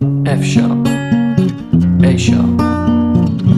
F sharp, A sharp,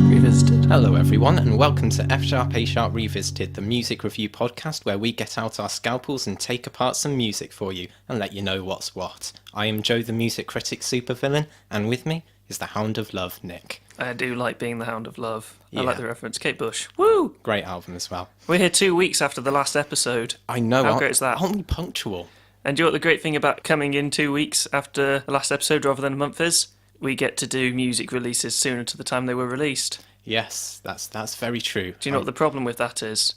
revisited. Hello everyone and welcome to F sharp, A sharp revisited, the music review podcast where we get out our scalpels and take apart some music for you and let you know what's what. I am Joe, the music critic Supervillain, and with me is the Hound of Love, Nick. I do like being the Hound of Love. Yeah. I like the reference. Kate Bush. Woo! Great album as well. We're here 2 weeks after the last episode. I know. How great is that? Aren't we punctual? And do you know what the great thing about coming in 2 weeks after the last episode rather than a month is? We get to do music releases sooner to the time they were released. Yes, that's very true. Do you know what the problem with that is?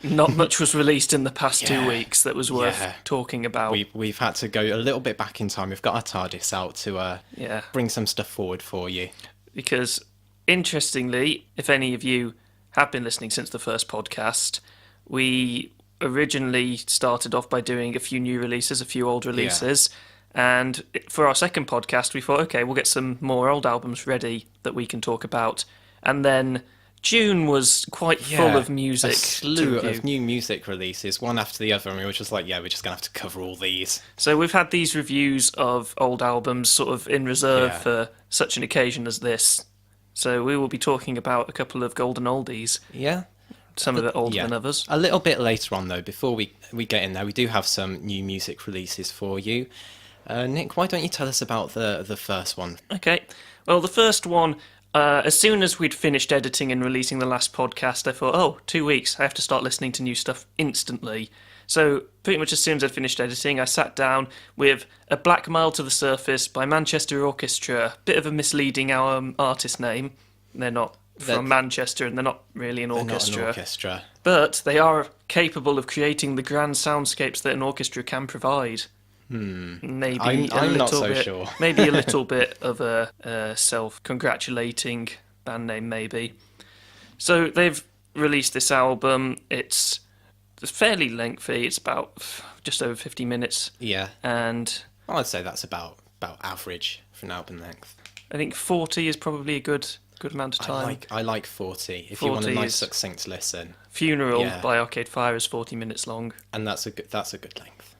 Not much was released in the past 2 weeks that was worth talking about. We've had to go a little bit back in time. We've got our TARDIS out to bring some stuff forward for you. Because, interestingly, if any of you have been listening since the first podcast, we originally started off by doing a few new releases, a few old releases, and for our second podcast we thought, okay, we'll get some more old albums ready that we can talk about, and then June was quite full of music. A slew of new music releases, one after the other, and we were just like, we're just going to have to cover all these. So we've had these reviews of old albums sort of in reserve for such an occasion as this. So we will be talking about a couple of golden oldies. Yeah. Some of it older than others. A little bit later on, though, before we get in there, we do have some new music releases for you. Nick, why don't you tell us about the first one? Okay. Well, the first one, as soon as we'd finished editing and releasing the last podcast, I thought, 2 weeks, I have to start listening to new stuff instantly. So pretty much as soon as I'd finished editing, I sat down with A Black Mile to the Surface by Manchester Orchestra. Bit of a misleading artist name. They're not from Manchester, and they're not really an orchestra. Not an orchestra. But they are capable of creating the grand soundscapes that an orchestra can provide. Maybe I'm not so sure. Maybe a little bit of a self-congratulating band name, maybe. So they've released this album. It's fairly lengthy. It's about just over 50 minutes. Yeah. And I'd say that's about average for an album length. I think 40 is probably a good amount of time. I like 40. If 40 you want a nice succinct listen. Funeral by Arcade Fire is 40 minutes long. And that's a good length.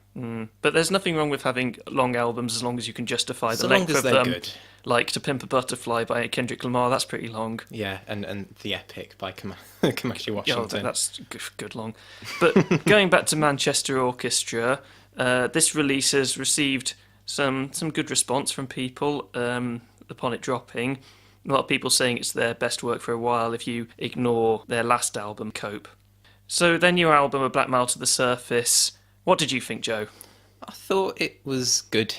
But there's nothing wrong with having long albums as long as you can justify the so length of them. Long as they're good. Like To Pimp a Butterfly by Kendrick Lamar, that's pretty long. Yeah, and The Epic by Kamashi Washington. That's good long. But going back to Manchester Orchestra, this release has received some good response from people upon it dropping. A lot of people saying it's their best work for a while if you ignore their last album, Cope. So their new album, A Black Mile to the Surface. What did you think, Joe? I thought it was good.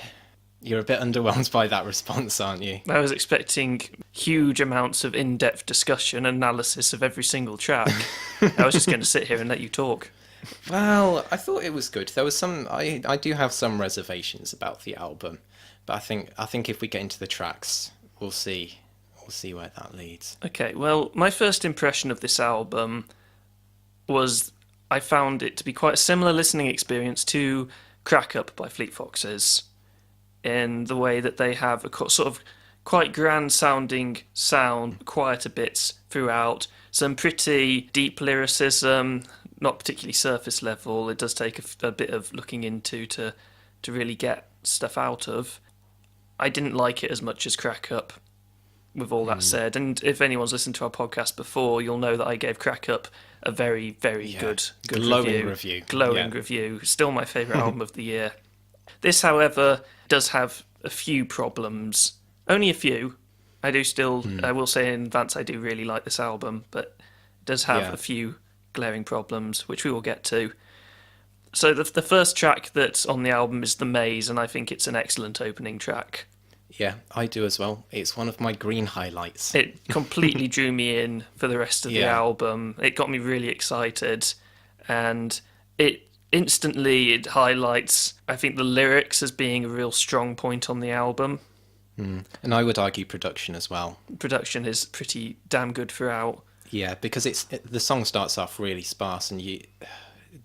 You're a bit underwhelmed by that response, aren't you? I was expecting huge amounts of in-depth discussion and analysis of every single track. I was just going to sit here and let you talk. Well, I thought it was good. There was some. I do have some reservations about the album, but I think if we get into the tracks, we'll see where that leads. Okay, well, my first impression of this album was I found it to be quite a similar listening experience to Crack Up by Fleet Foxes, in the way that they have a sort of quite grand-sounding sound, quieter bits throughout, some pretty deep lyricism, not particularly surface level. It does take a bit of looking into to really get stuff out of. I didn't like it as much as Crack Up, with all that said. And if anyone's listened to our podcast before, you'll know that I gave Crack Up a very, very good glowing review. Glowing review. Still my favourite album of the year. This, however, does have a few problems. Only a few. I will say in advance I do really like this album, but it does have a few glaring problems, which we will get to. So the first track that's on the album is The Maze, and I think it's an excellent opening track. Yeah, I do as well. It's one of my green highlights. It completely drew me in for the rest of the album. It got me really excited, and it highlights, I think, the lyrics as being a real strong point on the album. And I would argue production as well. Production is pretty damn good throughout. Yeah, because the song starts off really sparse, and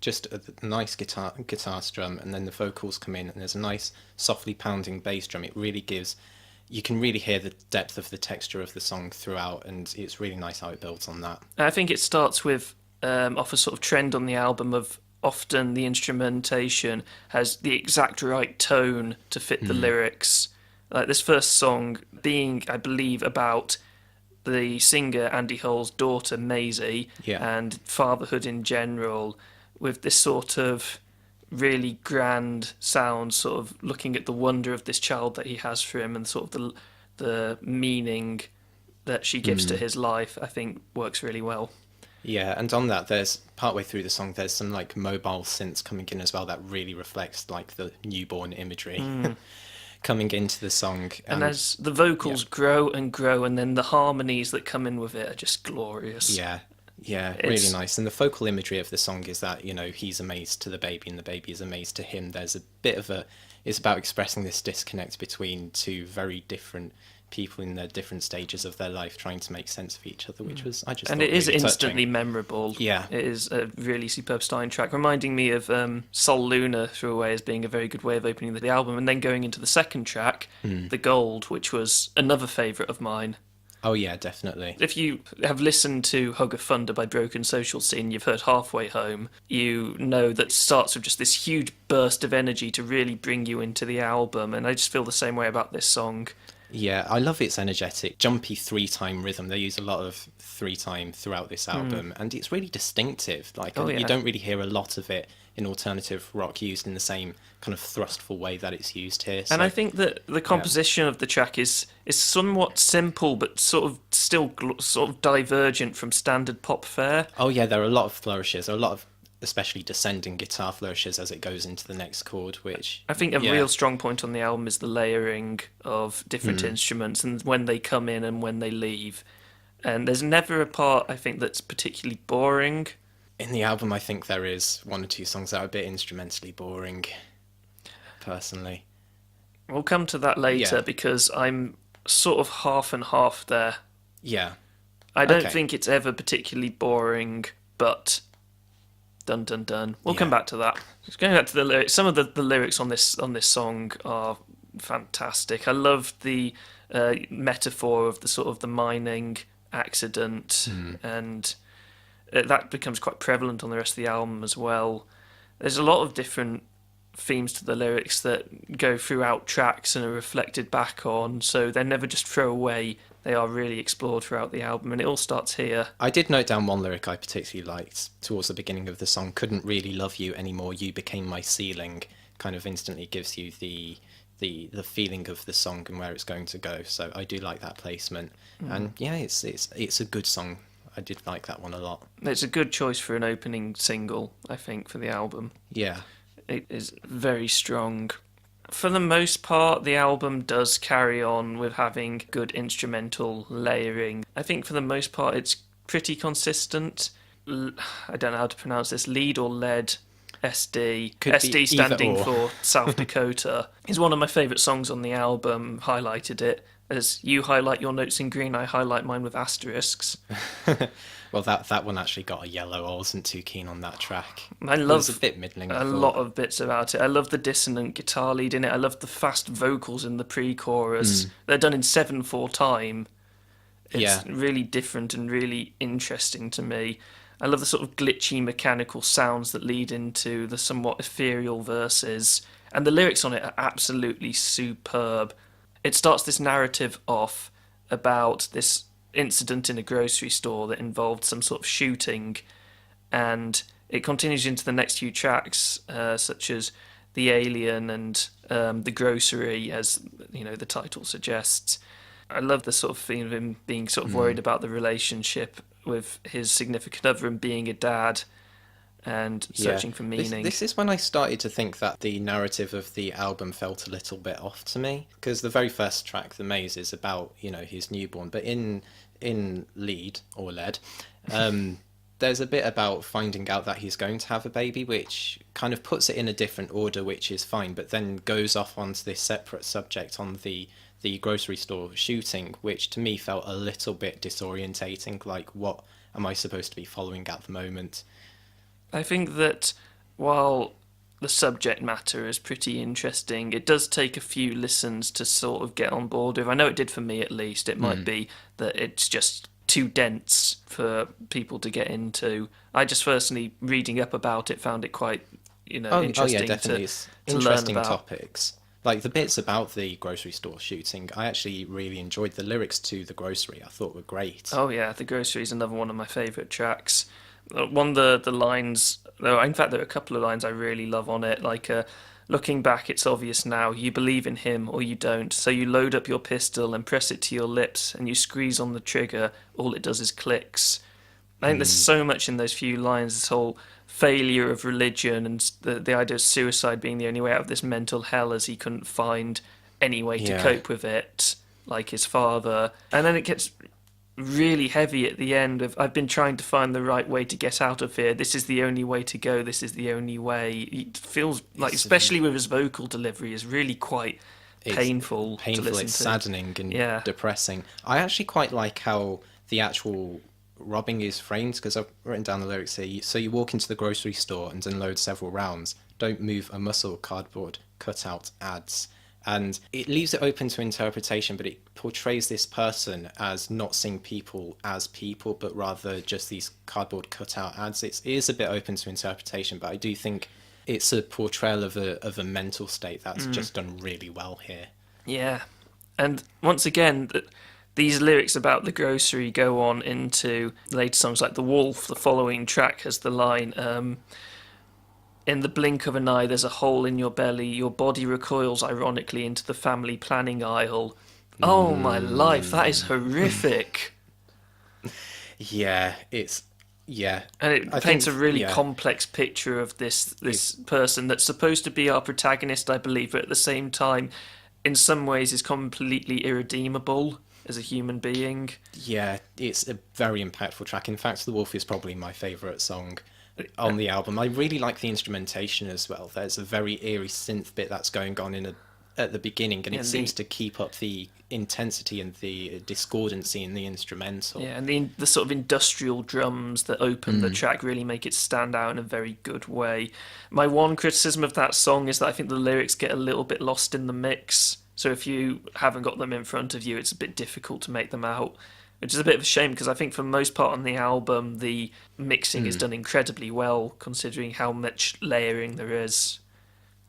just a nice guitar strum, and then the vocals come in, and there's a nice softly pounding bass drum. It really gives, you can really hear the depth of the texture of the song throughout, and it's really nice how it builds on that. I think it starts with off a sort of trend on the album of often the instrumentation has the exact right tone to fit the lyrics. Like this first song being, I believe, about the singer Andy Hull's daughter Maisie Yeah. and fatherhood in general, with this sort of really grand sound, sort of looking at the wonder of this child that he has for him and sort of the meaning that she gives to his life, I think works really well. Yeah, and on that, there's partway through the song, there's some like mobile synths coming in as well that really reflects like the newborn imagery coming into the song. And And as the yeah, vocals grow and grow, and then the harmonies that come in with it are just glorious. yeah, yeah, really It's nice. And the focal imagery of the song is that, you know, he's amazed to the baby and the baby is amazed to him. There's a bit of a, it's about expressing this disconnect between two very different people in their different stages of their life trying to make sense of each other, which was, I just and thought, it is really instantly touching. memorable. Yeah. It is a really superb starting track, reminding me of Sol Luna threw away as being a very good way of opening the album, and then going into the second track, The Gold, which was another favourite of mine. Oh yeah, definitely. If you have listened to Hug of Thunder by Broken Social Scene, you've heard Halfway Home, you know that starts with just this huge burst of energy to really bring you into the album, and I just feel the same way about this song. Yeah, I love its energetic, jumpy three-time rhythm. They use a lot of three-time throughout this album, and it's really distinctive. Like, Oh you yeah. don't really hear a lot of it in alternative rock used in the same kind of thrustful way that it's used here. And So, I think that the yeah. composition of the track is somewhat simple, but sort of still sort of divergent from standard pop fare. Oh yeah, there are a lot of flourishes, a lot of especially descending guitar flourishes as it goes into the next chord, which, I think a yeah, real strong point on the album is the layering of different instruments and when they come in and when they leave. And there's never a part, I think, that's particularly boring. in the album I think there is one or two songs that are a bit instrumentally boring, personally. We'll come to that later Yeah, because I'm sort of half and half there. yeah, I don't okay, think it's ever particularly boring, but dun dun dun. We'll come yeah. back to that. Just going back to the lyrics, some of the lyrics on this song are fantastic. I love the metaphor of the sort of the mining accident, and that becomes quite prevalent on the rest of the album as well. There's a lot of different themes to the lyrics that go throughout tracks and are reflected back on, so they're never just throwaway. They are really explored throughout the album, and it all starts here. I did note down one lyric I particularly liked towards the beginning of the song. Couldn't really love you anymore. You became my ceiling. Kind of instantly gives you the feeling of the song and where it's going to go. So I do like that placement. And yeah, it's a good song. I did like that one a lot. It's a good choice for an opening single, I think, for the album. Yeah. It is very strong. For the most part, the album does carry on with having good instrumental layering. I think for the most part, it's pretty consistent. I don't know how to pronounce this. Lead or lead. SD. Could be SD either standing or. for South Dakota is one of my favourite songs on the album. Highlighted it. As you highlight your notes in green, I highlight mine with asterisks. Well, that one actually got a yellow. I wasn't too keen on that track. I It was a love bit middling, I a thought. lot of bits about it. I love the dissonant guitar lead in it. I love the fast vocals in the pre-chorus. They're done in 7/4 time. Yeah. It's really different and really interesting to me. I love the sort of glitchy mechanical sounds that lead into the somewhat ethereal verses. And the lyrics on it are absolutely superb. It starts this narrative off about this incident in a grocery store that involved some sort of shooting, and it continues into the next few tracks, such as The Alien and The Grocery, as you know the title suggests. I love the sort of theme of him being sort of worried about the relationship with his significant other and being a dad and searching for meaning. This is when I started to think that the narrative of the album felt a little bit off to me, because the very first track, The Maze, is about, you know, his newborn, but in lead or lead, there's a bit about finding out that he's going to have a baby, which kind of puts it in a different order, which is fine, but then goes off onto this separate subject on the grocery store shooting, which to me felt a little bit disorientating. Like, what am I supposed to be following at the moment? I think that while the subject matter is pretty interesting, it does take a few listens to sort of get on board with. I know it did for me at least. It might be that it's just too dense for people to get into. I just personally, reading up about it, found it quite, Oh yeah, interesting definitely. It's to learn interesting about. topics. Like the bits about the grocery store shooting, I actually really enjoyed the lyrics to The Grocery. I thought were great. Oh yeah, The Grocery is another one of my favourite tracks. One of the lines, though, in fact, there are a couple of lines I really love on it. Like, looking back, it's obvious now. You believe in him or you don't. So you load up your pistol and press it to your lips, and you squeeze on the trigger. All it does is clicks. I think there's so much in those few lines. This whole failure of religion and the idea of suicide being the only way out of this mental hell, as he couldn't find any way to Yeah. cope with it, like his father. And then it gets really heavy at the end of I've been trying to find the right way to get out of here. This is the only way to go. This is the only way. It feels like, It's especially with his vocal delivery, is really quite it's painful to listen it's to. saddening and Yeah. depressing. I actually quite like how the actual robbing is framed because I've written down the lyrics here. So you walk into the grocery store and unload several rounds. Don't move a muscle, cardboard cutout ads. And it leaves it open to interpretation, but it portrays this person as not seeing people as people, but rather just these cardboard cutout ads. It is a bit open to interpretation, but I do think it's a portrayal of a mental state that's just done really well here. Yeah. And once again, these lyrics about the grocery go on into later songs like The Wolf. The following track has the line, in the blink of an eye, there's a hole in your belly. Your body recoils ironically into the family planning aisle. Oh my life, that is horrific. Yeah, it's yeah. And it I paints think, a really yeah. complex picture of this person that's supposed to be our protagonist, I believe, but at the same time, in some ways, is completely irredeemable as a human being. Yeah, it's a very impactful track. In fact, The Wolf is probably my favourite song on the album. I really like the instrumentation as well. There's a very eerie synth bit that's going on at the beginning, and Yeah, it seems to keep up the intensity and the discordancy in the instrumental. Yeah, and the sort of industrial drums that open the track really make it stand out in a very good way. My one criticism of that song is that I think the lyrics get a little bit lost in the mix. So if you haven't got them in front of you, it's a bit difficult to make them out, which is a bit of a shame because I think for the most part on the album, the mixing is done incredibly well considering how much layering there is.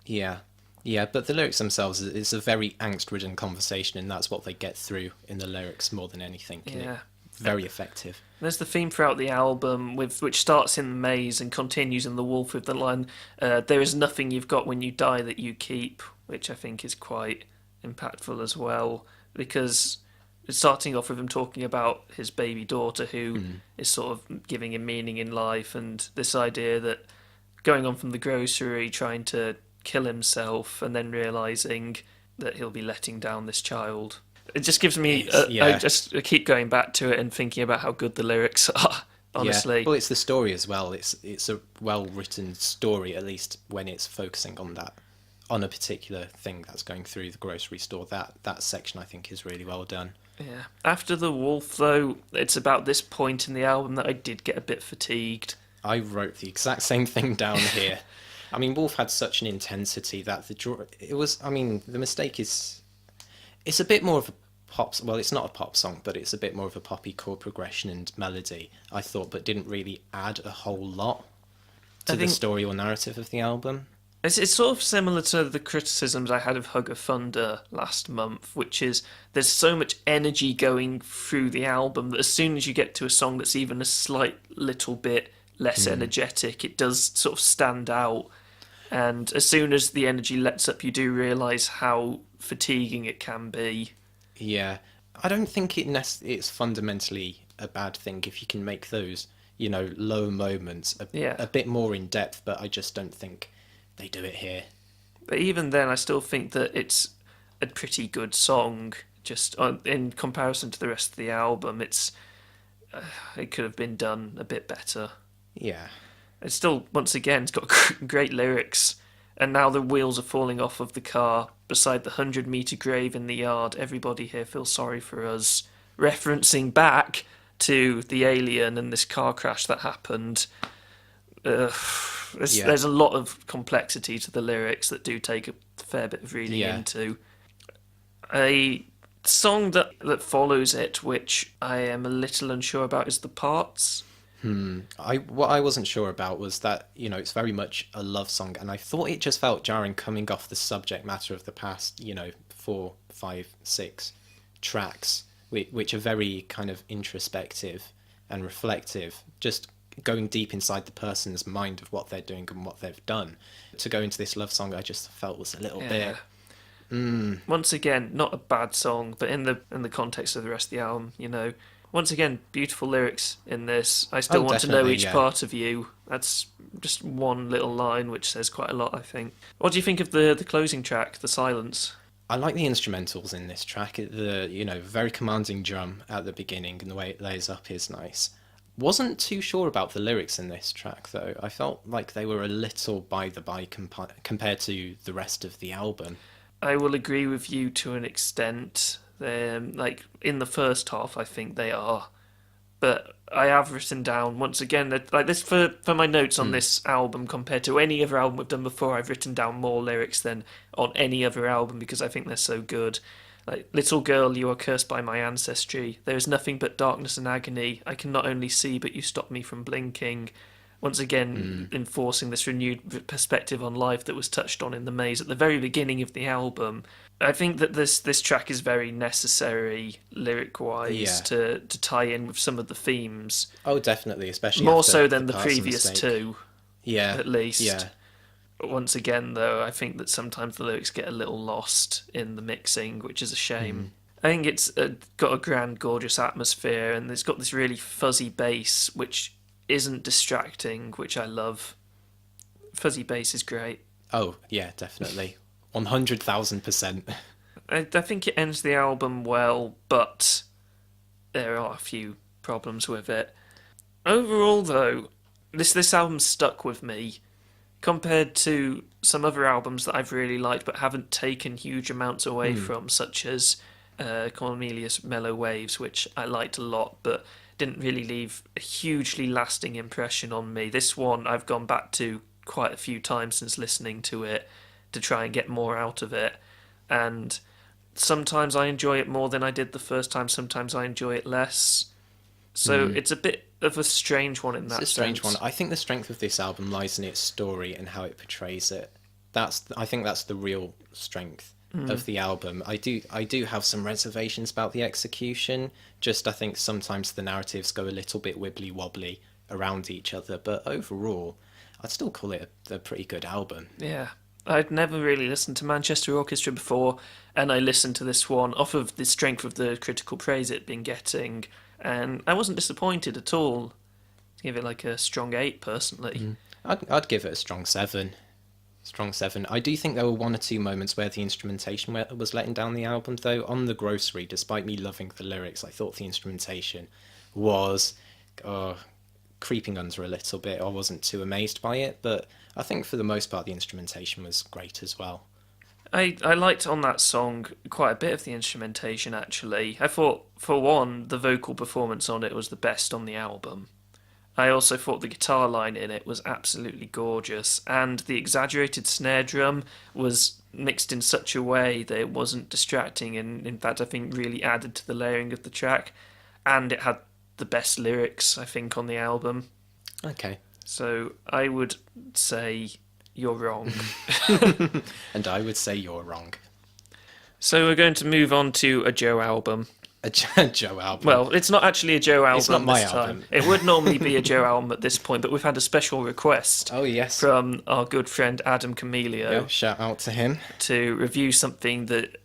Yeah. Yeah, but the lyrics themselves, it's a very angst-ridden conversation, and that's what they get through in the lyrics more than anything. Yeah. Very effective. There's the theme throughout the album, which starts in the maze and continues in The Wolf with the line, there is nothing you've got when you die that you keep, which I think is quite impactful as well, because it's starting off with him talking about his baby daughter who is sort of giving him meaning in life, and this idea that going on from the grocery, trying to kill himself, and then realising that he'll be letting down this child. It just gives me I keep going back to it and thinking about how good the lyrics are, honestly. Yeah. Well, it's the story as well. It's a well-written story, at least when it's focusing on that, on a particular thing that's going through the grocery store. That section, I think, is really well done. Yeah. After The Wolf, though, it's about this point in the album that I did get a bit fatigued. I wrote the exact same thing down here. I mean, Wolf had such an intensity that the mistake is, it's a bit more of a pop. Well, it's not a pop song, but it's a bit more of a poppy chord progression and melody, I thought, but didn't really add a whole lot to the story or narrative of the album. It's sort of similar to the criticisms I had of Hug of Thunder last month, which is there's so much energy going through the album that as soon as you get to a song that's even a slight little bit less energetic, it does sort of stand out. And as soon as the energy lets up, you do realise how fatiguing it can be. Yeah, I don't think it's fundamentally a bad thing if you can make those, low moments a bit more in depth, but I just don't think they do it here. But even then, I still think that it's a pretty good song. Just in comparison to the rest of the album, it could have been done a bit better. Yeah. It's still, once again, it's got great lyrics. And now the wheels are falling off of the car. Beside the 100-metre grave in the yard, everybody here feels sorry for us. Referencing back to the alien and this car crash that happened. There's a lot of complexity to the lyrics that do take a fair bit of reading into. A song that follows it, which I am a little unsure about, is The Parts. What I wasn't sure about was that, it's very much a love song, and I thought it just felt jarring coming off the subject matter of the past, 4, 5, 6 tracks, which are very kind of introspective and reflective, just going deep inside the person's mind of what they're doing and what they've done. To go into this love song, I just felt was a little bit. Once again, not a bad song, but in the context of the rest of the album, Once again, beautiful lyrics in this. I still want to know each part of you. That's just one little line which says quite a lot, I think. What do you think of the closing track, The Silence? I like the instrumentals in this track. The very commanding drum at the beginning, and the way it lays up is nice. Wasn't too sure about the lyrics in this track, though. I felt like they were a little by the by compared to the rest of the album. I will agree with you to an extent. Like in the first half, I think they are, but I have written down once again that like this for my notes on this album compared to any other album we've done before. I've written down more lyrics than on any other album because I think they're so good. Like, little girl, you are cursed by my ancestry. There is nothing but darkness and agony. I can not only see, but you stop me from blinking. Once again, enforcing this renewed perspective on life that was touched on in The Maze at the very beginning of the album. I think that this track is very necessary, lyric-wise, to tie in with some of the themes. Oh, definitely, especially more after so than the Carson previous mistake. two. Yeah, at least. Yeah. Once again, though, I think that sometimes the lyrics get a little lost in the mixing, which is a shame. I think it's got a grand, gorgeous atmosphere, and it's got this really fuzzy bass, which isn't distracting, which I love. Fuzzy bass is great. Oh, yeah, definitely. 100,000%. I think it ends the album well, but there are a few problems with it. Overall, though, this album stuck with me compared to some other albums that I've really liked but haven't taken huge amounts away from, such as Cornelius Mellow Waves, which I liked a lot, but didn't really leave a hugely lasting impression on me. This one I've gone back to quite a few times since listening to it to try and get more out of it, and sometimes I enjoy it more than I did the first time, sometimes I enjoy it less. So it's a bit of a strange one in that sense. It's a strange one. I think the strength of this album lies in its story and how it portrays it. I think that's the real strength of the album. I do have some reservations about the execution. Just I think sometimes the narratives go a little bit wibbly wobbly around each other, but overall, I'd still call it a pretty good album. Yeah. I'd never really listened to Manchester Orchestra before, and I listened to this one off of the strength of the critical praise it'd been getting, and I wasn't disappointed at all. I'd give it like a strong 8, personally. I'd give it a strong 7. Strong 7. I do think there were one or two moments where the instrumentation was letting down the album, though. On The Grocery, despite me loving the lyrics, I thought the instrumentation was creeping under a little bit. I wasn't too amazed by it, but I think for the most part the instrumentation was great as well. I liked on that song quite a bit of the instrumentation, actually. I thought, for one, the vocal performance on it was the best on the album. I also thought the guitar line in it was absolutely gorgeous, and the exaggerated snare drum was mixed in such a way that it wasn't distracting, and in fact I think really added to the layering of the track, and it had the best lyrics, I think, on the album. Okay. So I would say you're wrong. And I would say you're wrong. So we're going to move on to a Joe album. A Joe album. Well, it's not actually a Joe album. It's not my this album. time. It would normally be a Joe album at this point, but we've had a special request. Oh yes. From our good friend Adam Camilio. Yeah, shout out to him. To review something that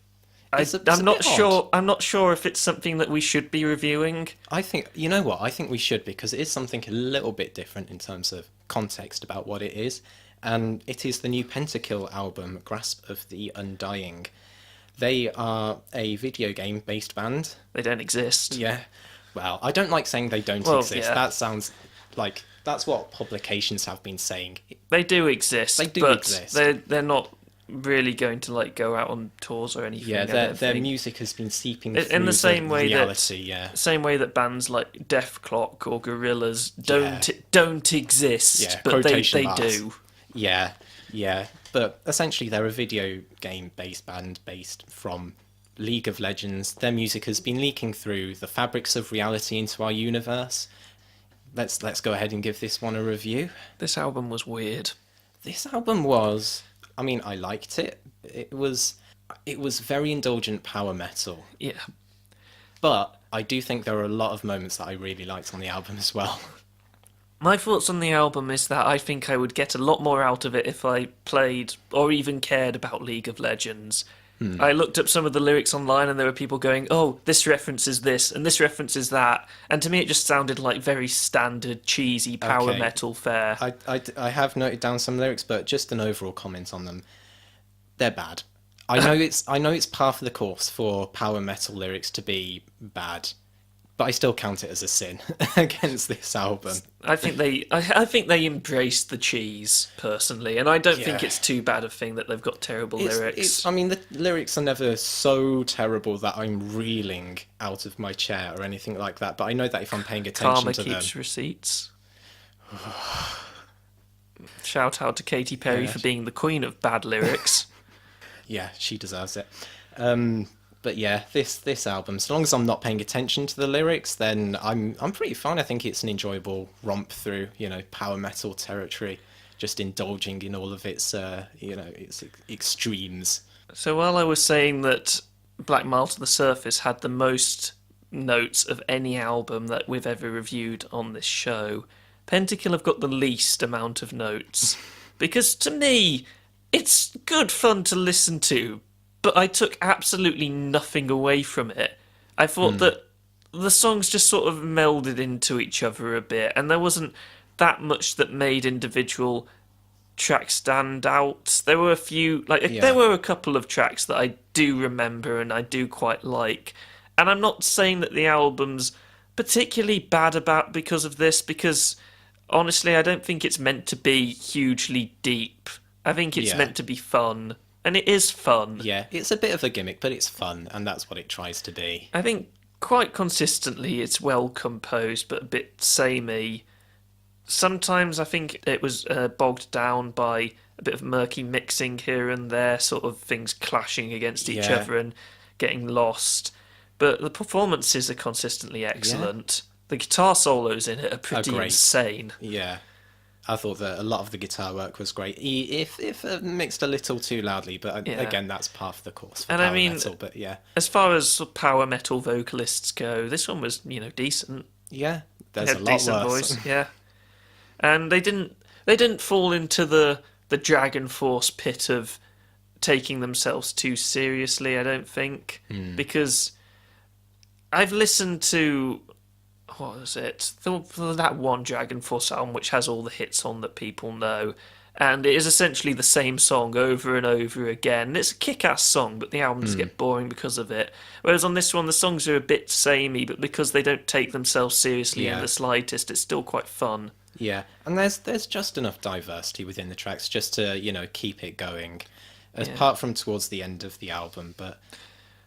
I'm not sure. I'm not sure if it's something that we should be reviewing. I think, you know what? I think we should, because it is something a little bit different in terms of context about what it is, and it is the new Pentakill album, Grasp of the Undying. They are a video game based band. They don't exist. Yeah. Well, I don't like saying they don't exist. Yeah. That sounds like that's what publications have been saying. They do exist. They do exist. They're not really going to go out on tours or anything. Yeah, their music has been seeping through in the same way reality. Same way that bands like Def Clock or Gorillaz don't exist, but they do. Yeah. But essentially, they're a video game based band based from League of Legends. Their music has been leaking through the fabrics of reality into our universe. let's go ahead and give this one a review. This album was weird. This album was, I mean, I liked it. It was very indulgent power metal. Yeah. But I do think there are a lot of moments that I really liked on the album as well. My thoughts on the album is that I think I would get a lot more out of it if I played or even cared about League of Legends. I looked up some of the lyrics online and there were people going, oh, this references this and this references that. And to me it just sounded like very standard, cheesy power metal fare. I have noted down some lyrics, but just an overall comment on them. They're bad. I know it's par for the course for power metal lyrics to be bad, but I still count it as a sin against this album. I think they embraced the cheese personally, and I don't think it's too bad a thing that they've got terrible lyrics. I mean, the lyrics are never so terrible that I'm reeling out of my chair or anything like that. But I know that if I'm paying attention Karma to keeps them, receipts. Shout out to Katy Perry for being the queen of bad lyrics. yeah, she deserves it. But yeah, this album, so long as I'm not paying attention to the lyrics, then I'm pretty fine. I think it's an enjoyable romp through, power metal territory, just indulging in all of its, its extremes. So while I was saying that Black Mile to the Surface had the most notes of any album that we've ever reviewed on this show, Pentakill have got the least amount of notes. Because to me, it's good fun to listen to, but I took absolutely nothing away from it. I thought that the songs just sort of melded into each other a bit, and there wasn't that much that made individual tracks stand out. There were there were a couple of tracks that I do remember and I do quite like. And I'm not saying that the album's particularly bad because of this, because honestly, I don't think it's meant to be hugely deep. I think it's meant to be fun. And it is fun. Yeah, it's a bit of a gimmick, but it's fun, and that's what it tries to be. I think quite consistently it's well composed, but a bit samey. Sometimes I think it was bogged down by a bit of murky mixing here and there, sort of things clashing against each other and getting lost. But the performances are consistently excellent. Yeah. The guitar solos in it are pretty insane. Yeah. I thought that a lot of the guitar work was great, if mixed a little too loudly, but again, that's part of the course for power metal, but yeah. As far as power metal vocalists go, this one was, decent. Yeah, there's a lot decent worse. Voice, yeah. And they didn't fall into the Dragon Force pit of taking themselves too seriously, I don't think, because I've listened to... what was it? That one Dragon Force album which has all the hits on that people know, and it is essentially the same song over and over again. It's a kick-ass song, but the albums get boring because of it. Whereas on this one, the songs are a bit samey, but because they don't take themselves seriously in the slightest, it's still quite fun. Yeah, and there's just enough diversity within the tracks just to keep it going, apart from towards the end of the album, but.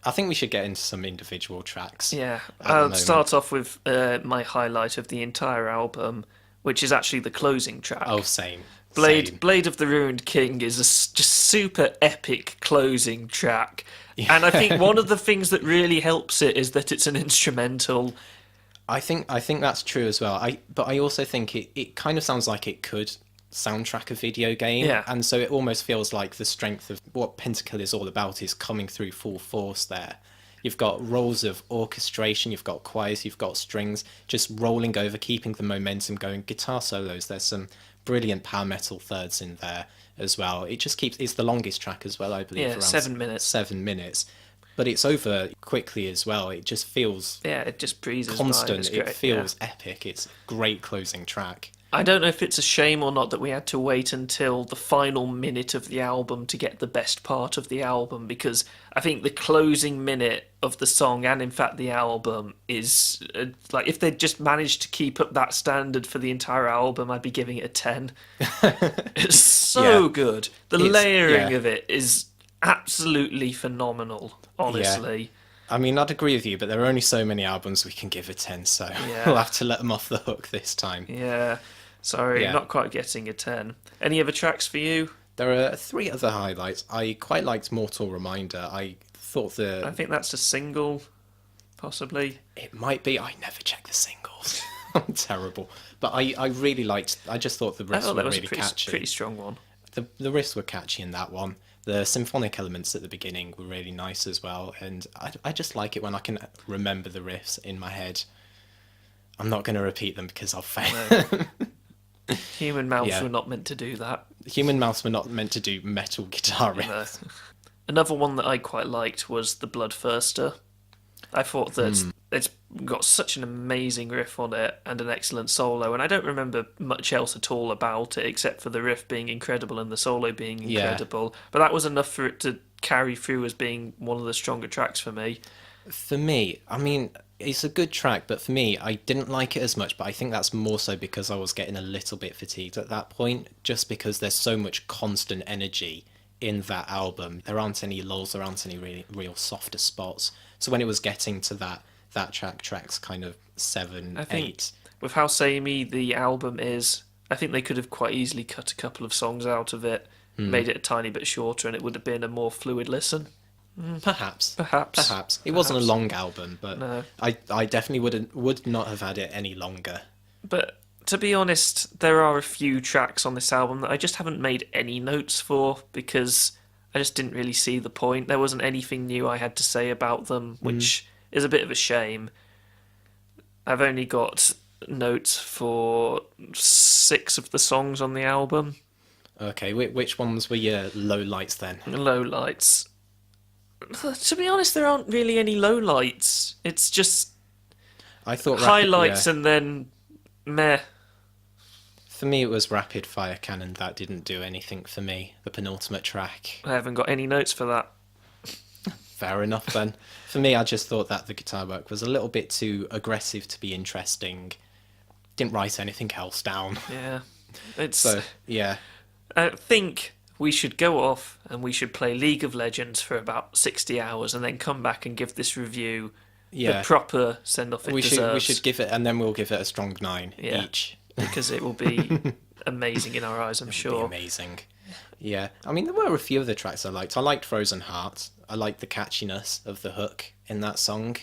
I think we should get into some individual tracks. Yeah, I'll start off with my highlight of the entire album, which is actually the closing track. Oh, same. Blade of the Ruined King is a just super epic closing track. Yeah. And I think one of the things that really helps it is that it's an instrumental. I think that's true as well. But I also think it kind of sounds like it could soundtrack a video game, and so it almost feels like the strength of what Pentakill is all about is coming through full force there. You've got roles of orchestration, you've got choirs, you've got strings just rolling over, keeping the momentum going, guitar solos, there's some brilliant power metal thirds in there as well. It just keeps, it's the longest track as well, I believe, around 7 minutes. 7 minutes, but it's over quickly as well. It just feels it just breezes constant. By. It feels epic. It's a great closing track. I don't know if it's a shame or not that we had to wait until the final minute of the album to get the best part of the album, because I think the closing minute of the song, and in fact the album, is like, if they'd just managed to keep up that standard for the entire album, I'd be giving it a 10. It's so good. The layering of it is absolutely phenomenal, honestly. Yeah. I mean, I'd agree with you, but there are only so many albums we can give a 10, so we'll have to let them off the hook this time. Yeah. Sorry, not quite getting a 10. Any other tracks for you? There are 3 other highlights. I quite liked Mortal Reminder. I think that's a single, possibly. It might be. I never check the singles. I'm terrible. But I really liked. I just thought the I riffs thought were that was a really pretty, catchy. pretty strong one. The riffs were catchy in that one. The symphonic elements at the beginning were really nice as well, and I just like it when I can remember the riffs in my head. I'm not going to repeat them because I'll fail. No. Human mouths Yeah. were not meant to do that. Human mouths were not meant to do metal guitar No. riffs. Another one that I quite liked was the Bloodthirster. I thought that it's got such an amazing riff on it and an excellent solo, and I don't remember much else at all about it except for the riff being incredible and the solo being Yeah. incredible. But that was enough for it to carry through as being one of the stronger tracks for me. For me, I mean, it's a good track, but for me, I didn't like it as much, but I think that's more so because I was getting a little bit fatigued at that point, just because there's so much constant energy in that album. There aren't any lulls, there aren't any really real softer spots. So when it was getting to that tracks kind of 7, I think 8. with how samey the album is, I think they could have quite easily cut a couple of songs out of it, made it a tiny bit shorter, and it would have been a more fluid listen. Perhaps. Perhaps. It wasn't a long album, but No. I definitely would not have had it any longer. But to be honest, there are a few tracks on this album that I just haven't made any notes for because I just didn't really see the point. There wasn't anything new I had to say about them, which is a bit of a shame. I've only got notes for 6 of the songs on the album. Okay, which ones were your low lights then? Low lights. To be honest, there aren't really any low lights. It's just I thought highlights yeah. and then meh. For me, it was Rapid Fire Cannon that didn't do anything for me. The penultimate track. I haven't got any notes for that. Fair enough then. For me, I just thought that the guitar work was a little bit too aggressive to be interesting. Didn't write anything else down. Yeah. It's. So, yeah. I think we should go off and we should play League of Legends for about 60 hours and then come back and give this review Yeah. the proper send off it We deserves. should give it, and then we'll give it a strong 9 Yeah. each. Because it will be amazing in our eyes, I'm It'll sure. be amazing. Yeah. I mean, there were a few of the tracks I liked. I liked Frozen Heart. I liked the catchiness of the hook in that song.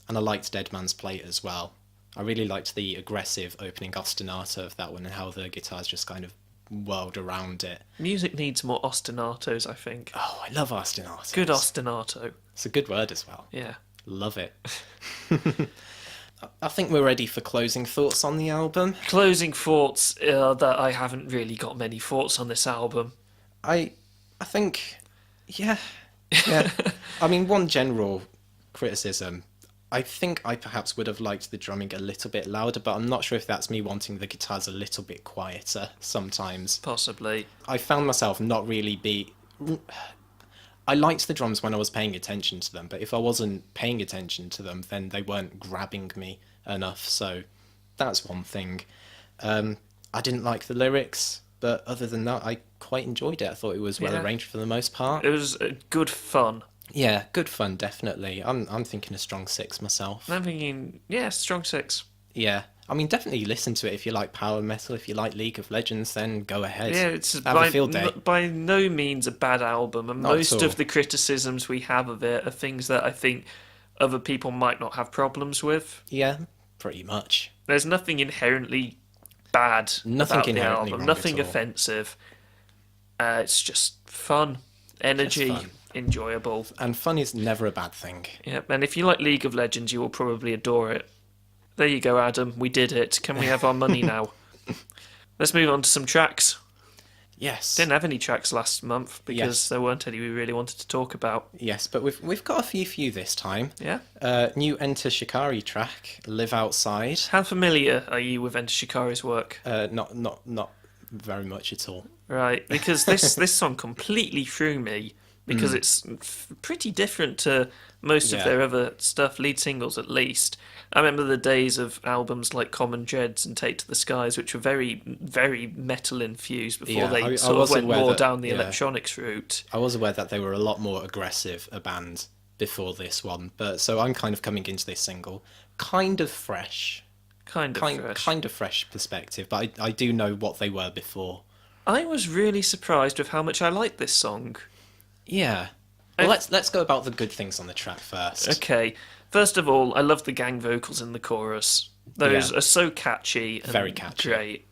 And I liked Dead Man's Plate as well. I really liked the aggressive opening ostinato of that one and how the guitars just kind of whirled around it. Music needs more ostinatos, I think. Oh, I love ostinatos. Good ostinato. It's a good word as well. Yeah. Love it. I think we're ready for closing thoughts on the album. Closing thoughts that I haven't really got many thoughts on this album. I think, yeah. I mean, one general criticism. I think I perhaps would have liked the drumming a little bit louder, but I'm not sure if that's me wanting the guitars a little bit quieter sometimes. Possibly. I found myself not really I liked the drums when I was paying attention to them, but if I wasn't paying attention to them, then they weren't grabbing me enough, so that's one thing. I didn't like the lyrics, but other than that, I quite enjoyed it. I thought it was well arranged for the most part. It was good fun. Yeah, good fun, definitely. I'm thinking a strong 6 myself. I'm thinking, yeah, strong 6. Yeah, I mean, definitely listen to it if you like power metal. If you like League of Legends, then go ahead. Yeah, it's Have a field day. by no means a bad album, and Not at most all. of the criticisms we have of it are things that I think other people might not have problems with. Yeah, pretty much. There's nothing inherently bad Nothing about the inherently album, wrong nothing at all. offensive. It's just fun, energy, Just fun. enjoyable. And fun is never a bad thing. Yep, and if you like League of Legends, you will probably adore it. There you go, Adam. We did it. Can we have our money now? Let's move on to some tracks. Yes. Didn't have any tracks last month because Yes. there weren't any we really wanted to talk about. Yes, but we've got a few this time. Yeah? New Enter Shikari track, Live Outside. How familiar are you with Enter Shikari's work? Not very much at all. Right, because this song completely threw me because it's pretty different to most of Yeah. their other stuff, lead singles at least. I remember the days of albums like Common Dreads and Take to the Skies, which were very, very metal infused before Yeah, they I sort of was went aware more that- down the yeah. electronics route. I was aware that they were a lot more aggressive a band before this one, but so I'm kind of coming into this single kind of fresh. Kind of fresh. Perspective, but I do know what they were before. I was really surprised with how much I liked this song. Yeah. Well, let's go about the good things on the track first. Okay, first of all, I love the gang vocals in the chorus. Those Yeah. are so catchy and Very catchy. great.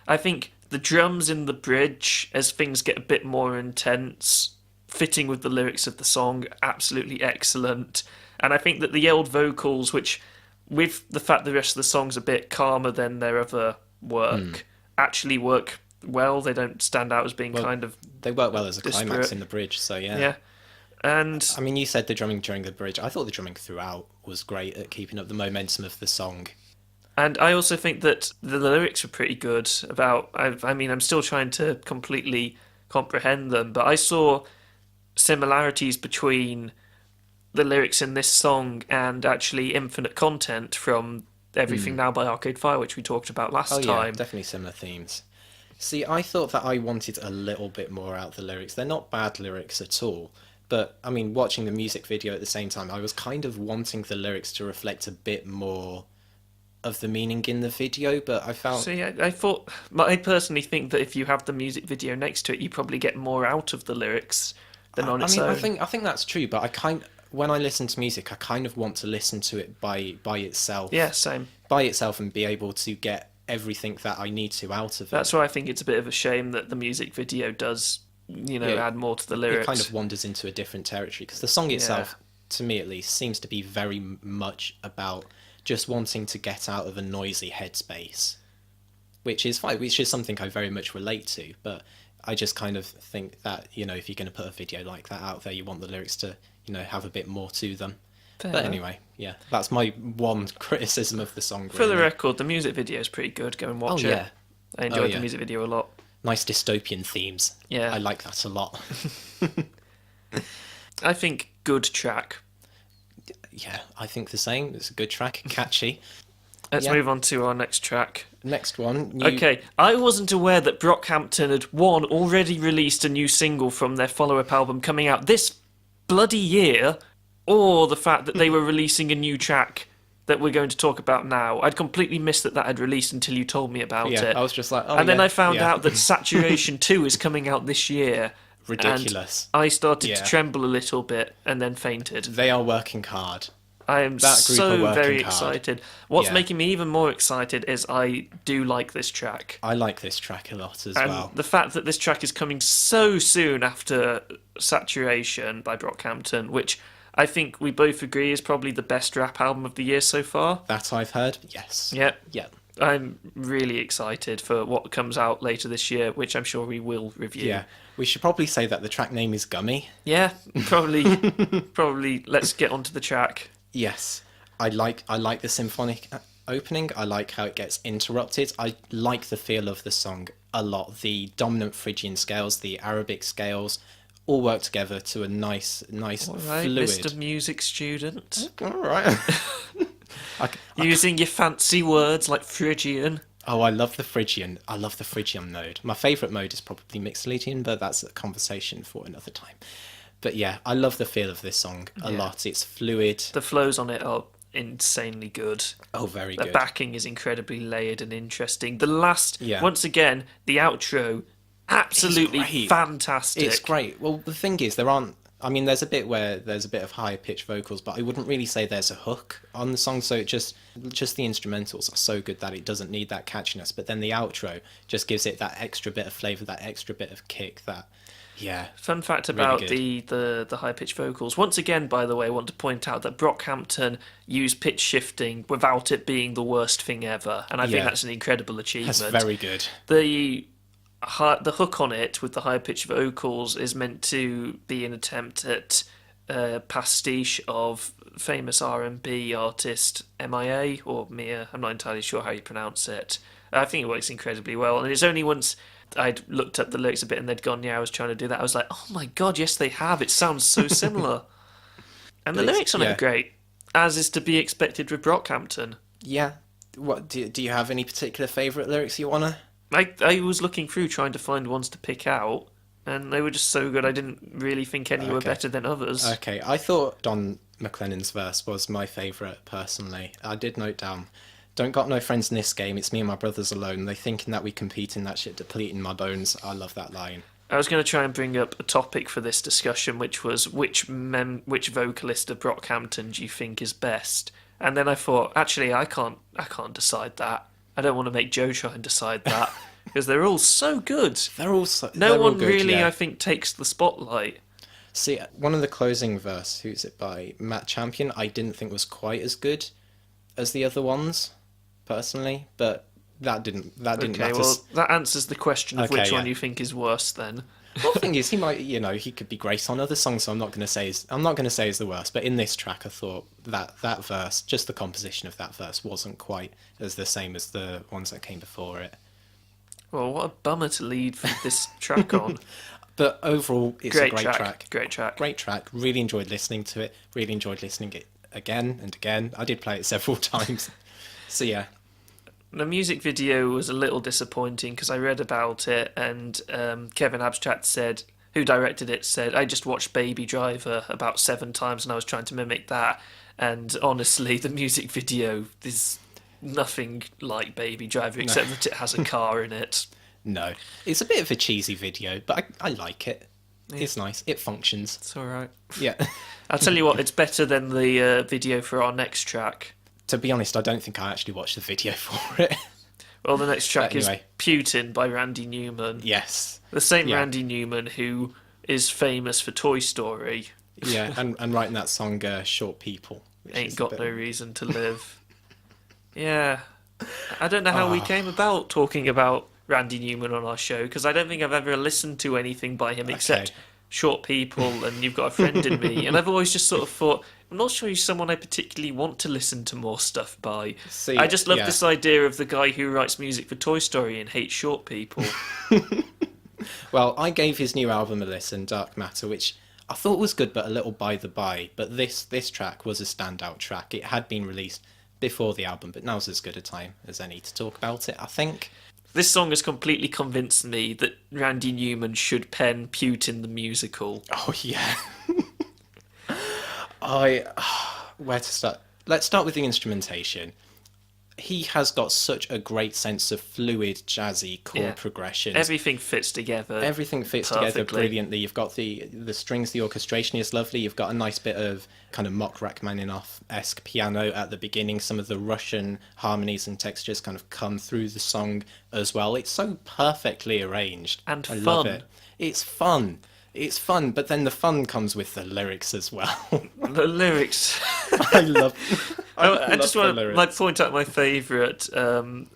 I think the drums in the bridge, as things get a bit more intense, fitting with the lyrics of the song, absolutely excellent. And I think that the yelled vocals, which, with the fact the rest of the song's a bit calmer than their other work, actually work well. They don't stand out as being Well, kind of they work well as a climax disparate. in the bridge, so yeah. Yeah. And I mean, you said the drumming during the bridge. I thought the drumming throughout was great at keeping up the momentum of the song. And I also think that the lyrics were pretty good. I mean, I'm still trying to completely comprehend them, but I saw similarities between the lyrics in this song and actually Infinite Content from Everything Now by Arcade Fire, which we talked about last Oh yeah, time. definitely similar themes. See, I thought that I wanted a little bit more out of the lyrics. They're not bad lyrics at all, but I mean, watching the music video at the same time, I was kind of wanting the lyrics to reflect a bit more of the meaning in the video, but I found See, I personally think that if you have the music video next to it, you probably get more out of the lyrics than on its own. I think that's true, but when I listen to music, I kind of want to listen to it by itself. Yeah, same. By itself and be able to get everything that I need to out of it. That's why I think it's a bit of a shame that the music video does, add more to the lyrics. It kind of wanders into a different territory because the song itself, to me at least, seems to be very much about just wanting to get out of a noisy headspace, which is fine, which is something I very much relate to, but I just kind of think that, if you're going to put a video like that out there, you want the lyrics to, have a bit more to them. Fair But enough. anyway, yeah, that's my one criticism of the song. For the really. record, the music video is pretty good. Go and watch Oh, it. yeah. I enjoyed yeah. the music video a lot. Nice dystopian themes. Yeah. I like that a lot. I think good track. Yeah, I think the same. It's a good track, catchy. Let's Yeah. move on to our next track. Next one. Okay, I wasn't aware that Brockhampton had already released a new single from their follow-up album coming out this bloody year, or the fact that they were releasing a new track that we're going to talk about now. I'd completely missed that had released until you told me about Yeah, it. I was just like, oh, and then yeah, I found yeah. out that Saturation 2 is coming out this year. Ridiculous. And I started Yeah. to tremble a little bit and then fainted. They are working hard. I am That group are so working very hard. excited. What's Yeah. making me even more excited is I do like this track. I like this track a lot as And well. the fact that this track is coming so soon after Saturation by Brockhampton, which I think we both agree is probably the best rap album of the year so far. That I've heard, yes. Yep. Yeah. I'm really excited for what comes out later this year, which I'm sure we will review. Yeah. We should probably say that the track name is Gummy. Yeah, probably let's get onto the track. Yes. I like the symphonic opening. I like how it gets interrupted. I like the feel of the song a lot. The dominant Phrygian scales, the Arabic scales, all work together to a nice All right, fluid. Mr. Music Student. All right. Using your fancy words like Phrygian. Oh, I love the Phrygian. I love the Phrygian mode. My favourite mode is probably Mixolydian, but that's a conversation for another time. But yeah, I love the feel of this song a lot. It's fluid. The flows on it are insanely good. Oh, very The good. backing is incredibly layered and interesting. The last, Yeah. once again, the outro, absolutely It's great. fantastic. It's great. Well, the thing is, there's a bit where there's a bit of higher pitched vocals, but I wouldn't really say there's a hook on the song, so it just the instrumentals are so good that it doesn't need that catchiness, but then the outro just gives it that extra bit of flavour, that extra bit of kick, Fun fact really about good. the high pitched vocals. Once again, by the way, I want to point out that Brockhampton used pitch shifting without it being the worst thing ever, and I think Yeah. that's an incredible achievement. That's very good. The hook on it with the high pitched vocals is meant to be an attempt at pastiche of famous R&B artist MIA or Mia. I'm not entirely sure how you pronounce it. I think it works incredibly well, and it's only once I'd looked up the lyrics a bit and they'd gone, yeah, I was trying to do that. I was like, oh my god, yes, they have. It sounds so similar. And the But it's- lyrics on it yeah. are great, as is to be expected with Brockhampton. Yeah. What do you have any particular favourite lyrics you wanna? I was looking through trying to find ones to pick out, and they were just so good. I didn't really think any were Okay. better than others. Okay, I thought Don McLennan's verse was my favourite personally. I did note down, don't got no friends in this game, it's me and my brothers alone. They thinking that we compete in that shit depleting my bones. I love that line. I was going to try and bring up a topic for this discussion, which was which vocalist of Brockhampton do you think is best? And then I thought, actually, I can't decide that. I don't want to make Joe try and decide that because they're all so good. No they're all one good, really, yeah. I think, takes the spotlight. See, one of the closing verse, who's it by? Matt Champion, I didn't think was quite as good as the other ones, personally, but that didn't Okay, matter. well, that answers the question of Okay, which one yeah. you think is worse then. Well, the thing is, he might, he could be great on other songs, so I'm not going to say is the worst. But in this track, I thought that verse, just the composition of that verse, wasn't quite as the same as the ones that came before it. Well, what a bummer to lead this track on. But overall, it's a great track. Great track. Great track. Really enjoyed listening to it. Really enjoyed listening it again and again. I did play it several times. So yeah. The music video was a little disappointing because I read about it and Kevin Abstract said, who directed it, said, I just watched Baby Driver about 7 times and I was trying to mimic that. And honestly, the music video is nothing like Baby Driver except that it has a car in it. No. It's a bit of a cheesy video, but I like it. Yeah. It's nice. It functions. It's alright. Yeah. I'll tell you what, it's better than the video for our next track. To be honest, I don't think I actually watched the video for it. Well, the next track anyway. is Putin by Randy Newman. Yes. The same Randy Newman who is famous for Toy Story. Yeah, and writing that song, Short People. Ain't Got No Reason to Live. Yeah. I don't know how we came about talking about Randy Newman on our show, because I don't think I've ever listened to anything by him except Short People and You've Got a Friend in Me. And I've always just sort of thought, I'm not sure he's someone I particularly want to listen to more stuff by. See, I just love this idea of the guy who writes music for Toy Story and hates short people. Well, I gave his new album a listen, Dark Matter, which I thought was good but a little by the by. But this track was a standout track. It had been released before the album, but now's as good a time as any to talk about it, I think. This song has completely convinced me that Randy Newman should pen Putin the musical. Oh, yeah. Where to start? Let's start with the instrumentation. He has got such a great sense of fluid, jazzy chord progressions. Everything fits together. Everything fits together brilliantly. You've got the strings, the orchestration is lovely. You've got a nice bit of kind of mock Rachmaninoff-esque piano at the beginning. Some of the Russian harmonies and textures kind of come through the song as well. It's so perfectly arranged. And I fun. love it. It's fun. It's fun, but then the fun comes with the lyrics as well. The lyrics. I just want to point out my favourite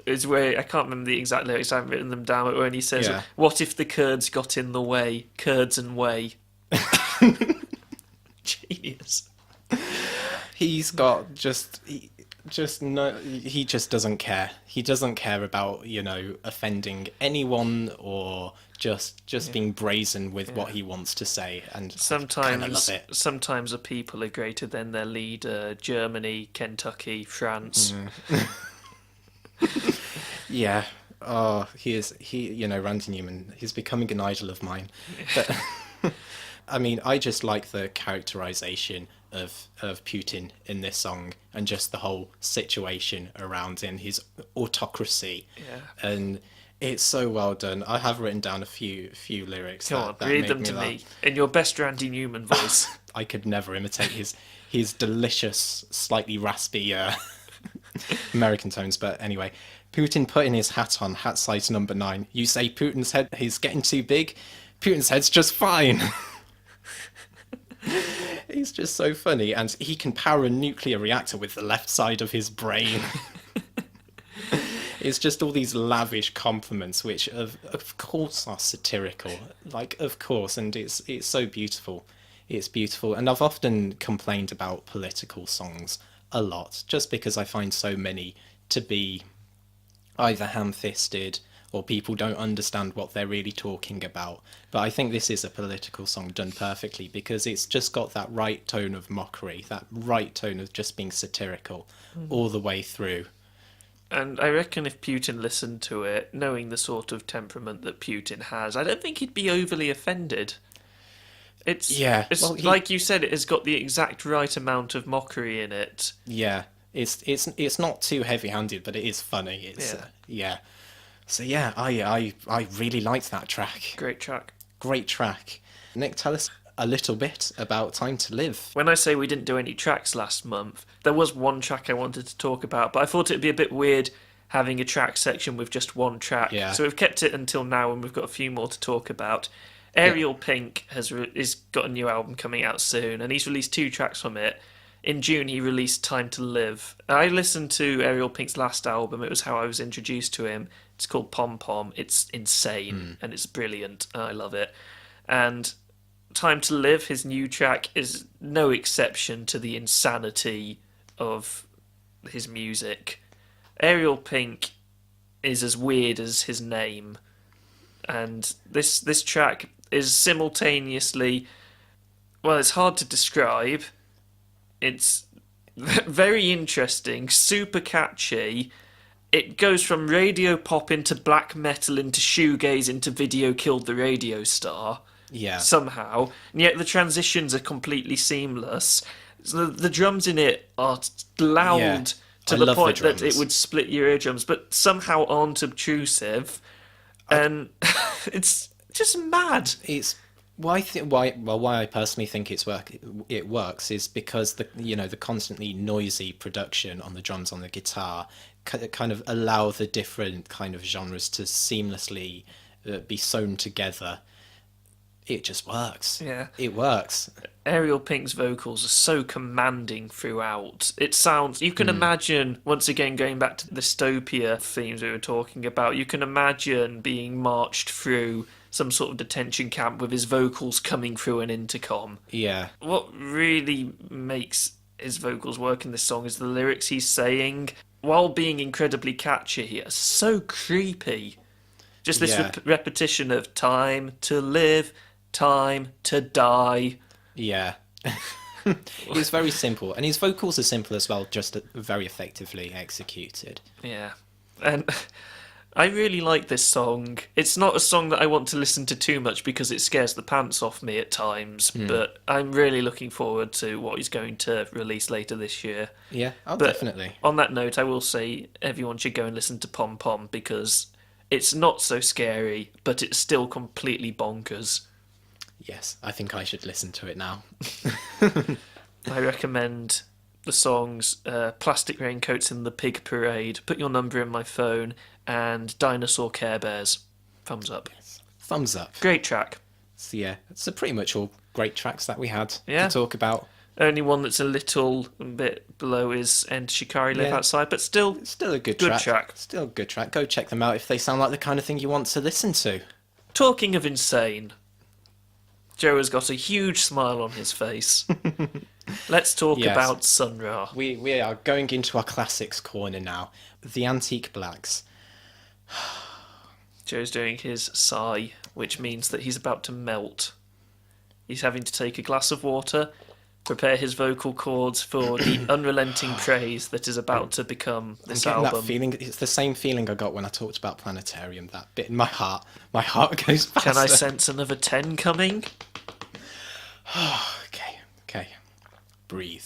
is where I can't remember the exact lyrics. I haven't written them down. But when he says, "What if the Kurds got in the way? Kurds and way." Genius. He's got he just doesn't care. He doesn't care about offending anyone or just being brazen with what he wants to say, and I love it. Sometimes a people are greater than their leader. Germany, Kentucky, France. Yeah. Oh, Randy Newman. He's becoming an idol of mine. But, I mean, I just like the characterization of Putin in this song and just the whole situation around him, his autocracy. Yeah. And it's so well done. I have written down a few lyrics. Come on, read them to me in your best Randy Newman voice. I could never imitate his delicious, slightly raspy American tones. But anyway, Putin putting his hat on, hat size number 9. You say Putin's head is getting too big. Putin's head's just fine. He's just so funny, and he can power a nuclear reactor with the left side of his brain. It's just all these lavish compliments, which of course are satirical, of course, and it's so beautiful. It's beautiful, and I've often complained about political songs a lot, just because I find so many to be either ham-fisted or people don't understand what they're really talking about. But I think this is a political song done perfectly, because it's just got that right tone of mockery, that right tone of just being satirical all the way through. And I reckon if Putin listened to it, knowing the sort of temperament that Putin has, I don't think he'd be overly offended. It's like you said, it has got the exact right amount of mockery in it. Yeah, it's not too heavy-handed, but it is funny. So yeah, I really liked that track. Great track. Great track. Nick, tell us a little bit about Time to Live. When I say we didn't do any tracks last month, there was one track I wanted to talk about, but I thought it'd be a bit weird having a track section with just one track. Yeah. So we've kept it until now, and we've got a few more to talk about. Ariel Pink has got a new album coming out soon, and he's released 2 tracks from it. In June, he released Time to Live. I listened to Ariel Pink's last album. It was how I was introduced to him. It's called Pom Pom. It's insane, and it's brilliant. I love it. And Time to Live, his new track, is no exception to the insanity of his music. Ariel Pink is as weird as his name, and this track is simultaneously, well, it's hard to describe. It's very interesting, super catchy. It goes from radio pop into black metal into shoegaze into Video Killed the Radio Star. Yeah. Somehow, and yet the transitions are completely seamless. So the drums in it are loud to the point that it would split your eardrums, but somehow aren't obtrusive, and it's just mad. It's why I personally think it works is because the constantly noisy production on the drums, on the guitar, kind of allow the different kind of genres to seamlessly be sewn together. It just works. Yeah. It works. Ariel Pink's vocals are so commanding throughout. It sounds... You can imagine, once again, going back to the dystopia themes we were talking about, you can imagine being marched through some sort of detention camp with his vocals coming through an intercom. Yeah. What really makes his vocals work in this song is the lyrics he's saying, while being incredibly catchy, are so creepy. Just this repetition of time to live, time to die. Yeah. It's very simple, and his vocals are simple as well, just very effectively executed. Yeah. And I really like this song. It's not a song that I want to listen to too much because it scares the pants off me at times, but I'm really looking forward to what he's going to release later this year. Yeah, definitely. On that note, I will say everyone should go and listen to Pom Pom because it's not so scary, but it's still completely bonkers. Yes, I think I should listen to it now. I recommend the songs Plastic Raincoats in the Pig Parade, Put Your Number in My Phone, and Dinosaur Care Bears. Thumbs up. Yes. Thumbs up. Great track. So yeah, it's pretty much all great tracks that we had to talk about. Only one that's a little bit below is End Shikari Live Outside, but still a good track. Still a good track. Go check them out if they sound like the kind of thing you want to listen to. Talking of insane, Joe has got a huge smile on his face. Let's talk about Sun Ra. We are going into our classics corner now. The Antique Blacks. Joe's doing his sigh, which means that he's about to melt. He's having to take a glass of water, prepare his vocal cords for the unrelenting praise that is about to become this album. That feeling, it's the same feeling I got when I talked about Planetarium, that bit in my heart. My heart goes faster. Can I sense another 10 coming? Okay. Breathe.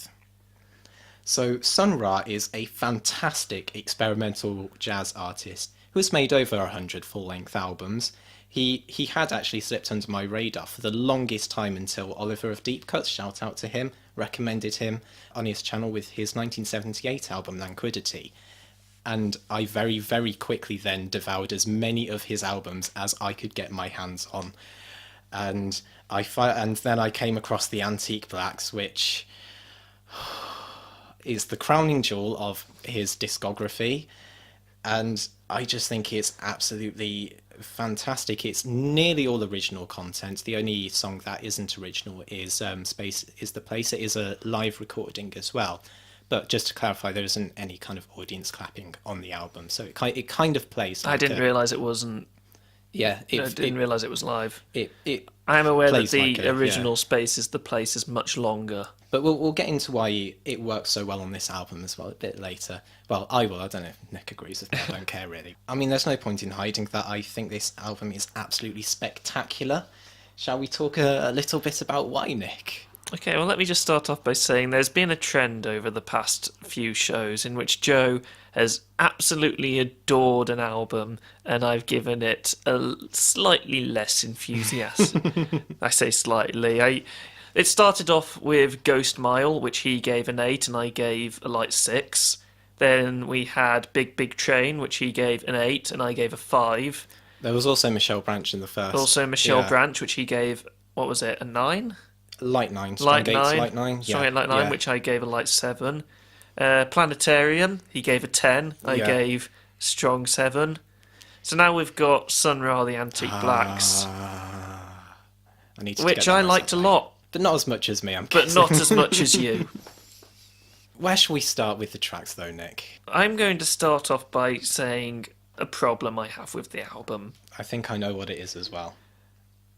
So Sun Ra is a fantastic experimental jazz artist who has made over 100 full-length albums. He had actually slipped under my radar for the longest time until Oliver of Deep Cuts, shout out to him, recommended him on his channel with his 1978 album Languidity. And I very, very quickly then devoured as many of his albums as I could get my hands on. And then I came across the Antique Blacks, which is the crowning jewel of his discography. And I just think it's absolutely fantastic. It's nearly all original content. The only song that isn't original is Space is the Place. It is a live recording as well. But just to clarify, there isn't any kind of audience clapping on the album. So it kind of plays like I didn't realise it wasn't. Yeah. I didn't realise it was live. I'm aware that the original Space is the Place is much longer. But we'll get into why it works so well on this album as well a bit later. Well, I will. I don't know if Nick agrees with me. I don't care, really. I mean, there's no point in hiding that I think this album is absolutely spectacular. Shall we talk a little bit about why, Nick? Okay, well, let me just start off by saying there's been a trend over the past few shows in which Joe has absolutely adored an album, and I've given it a slightly less enthusiasm. I say slightly. It started off with Ghost Mile, which he gave an 8, and I gave a light 6. Then we had Big Big Train, which he gave an 8, and I gave a 5. There was also Michelle Branch in the first. Also Michelle Yeah. Branch, which he gave, what was it, a 9? Light 9. Light Strong 8, 9. Light 9. Strong Yeah. 8, Light 9, Yeah. which I gave a light 7. Planetarium, he gave a 10. I Yeah. gave strong 7. So now we've got Sun Ra, the Antique Blacks, I need to which get that I liked a myself. lot, But not as much as me, I'm but guessing. not as much as you. Where shall we start with the tracks, though, Nick? I'm going to start off by saying a problem I have with the album. I think I know what it is as well.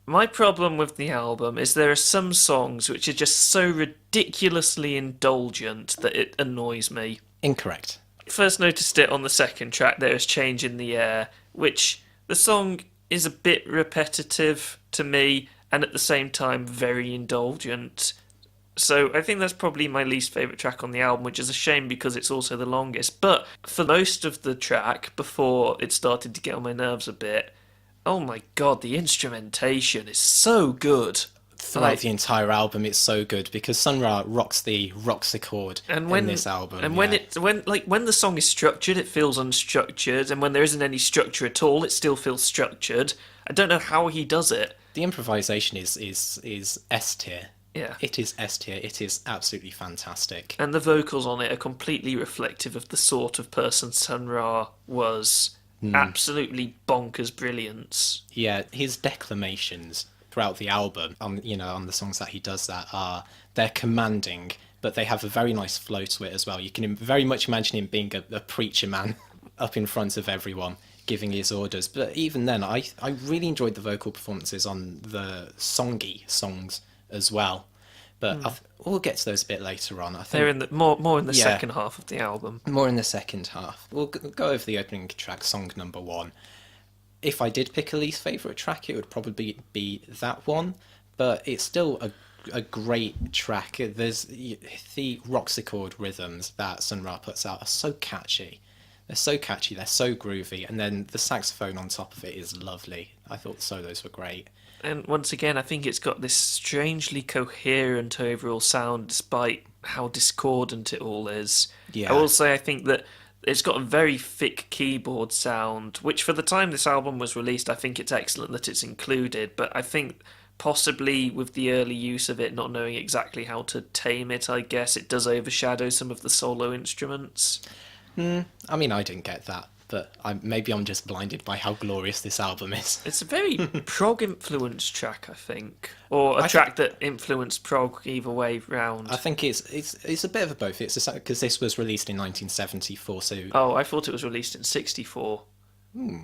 My problem with the album is there are some songs which are just so ridiculously indulgent that it annoys me. Incorrect. First noticed it on the second track, There Is Change in the Air, which the song is a bit repetitive to me and at the same time very indulgent. So I think that's probably my least favourite track on the album, which is a shame because it's also the longest. But for most of the track, before it started to get on my nerves a bit, oh my god, the instrumentation is so good. Throughout the entire album, it's so good because Sun Ra rocks the Roxiccord And when in this album. and yeah. when the song is structured, it feels unstructured, and when there isn't any structure at all, it still feels structured. I don't know how he does it. The improvisation is S tier. Yeah. It is S tier. It is absolutely fantastic. And the vocals on it are completely reflective of the sort of person Sun Ra was. Absolutely bonkers brilliance. Yeah, his declamations throughout the album, on the songs that he does they're commanding, but they have a very nice flow to it as well. You can very much imagine him being a preacher man up in front of everyone, giving his orders. But even then, I really enjoyed the vocal performances on the songy songs as well. But we'll get to those a bit later on. I think They're in the more in the Yeah. second half of the album. more in the second half. We'll go over the opening track, song number 1. If I did pick a least favourite track, it would probably be that one, but it's still a great track. There's the Roxiccord rhythms that Sun Ra puts out are so catchy. They're so catchy, they're so groovy, and then the saxophone on top of it is lovely. I thought the solos were great. And once again, I think it's got this strangely coherent overall sound despite how discordant it all is. Yeah. I will say I think that it's got a very thick keyboard sound, which for the time this album was released, I think it's excellent that it's included, but I think possibly with the early use of it, not knowing exactly how to tame it, I guess, it does overshadow some of the solo instruments. I mean, I didn't get that, but maybe I'm just blinded by how glorious this album is. It's a very prog-influenced track, I think. Or a I track that influenced prog either way round. I think it's a bit of both. It's because this was released in 1974, so Oh, I thought it was released in 64.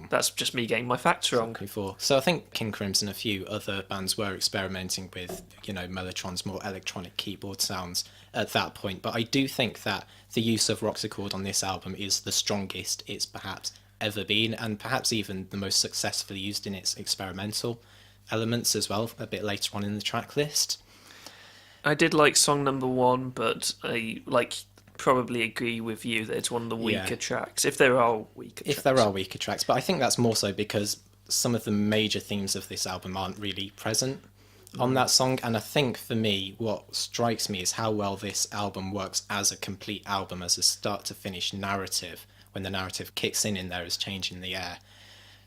That's just me getting my facts wrong. before. So I think King Crimson and a few other bands were experimenting with, Mellotron's more electronic keyboard sounds at that point. But I do think that the use of Roxiccord on this album is the strongest it's perhaps ever been, and perhaps even the most successfully used in its experimental elements as well, a bit later on in the track list. I did like song number 1, but I probably agree with you that it's one of the weaker Yeah. tracks, if there are weaker tracks. If there are weaker tracks, but I think that's more so because some of the major themes of this album aren't really present on that song, and I think for me what strikes me is how well this album works as a complete album, as a start to finish narrative, when the narrative kicks in there as Change in the Air.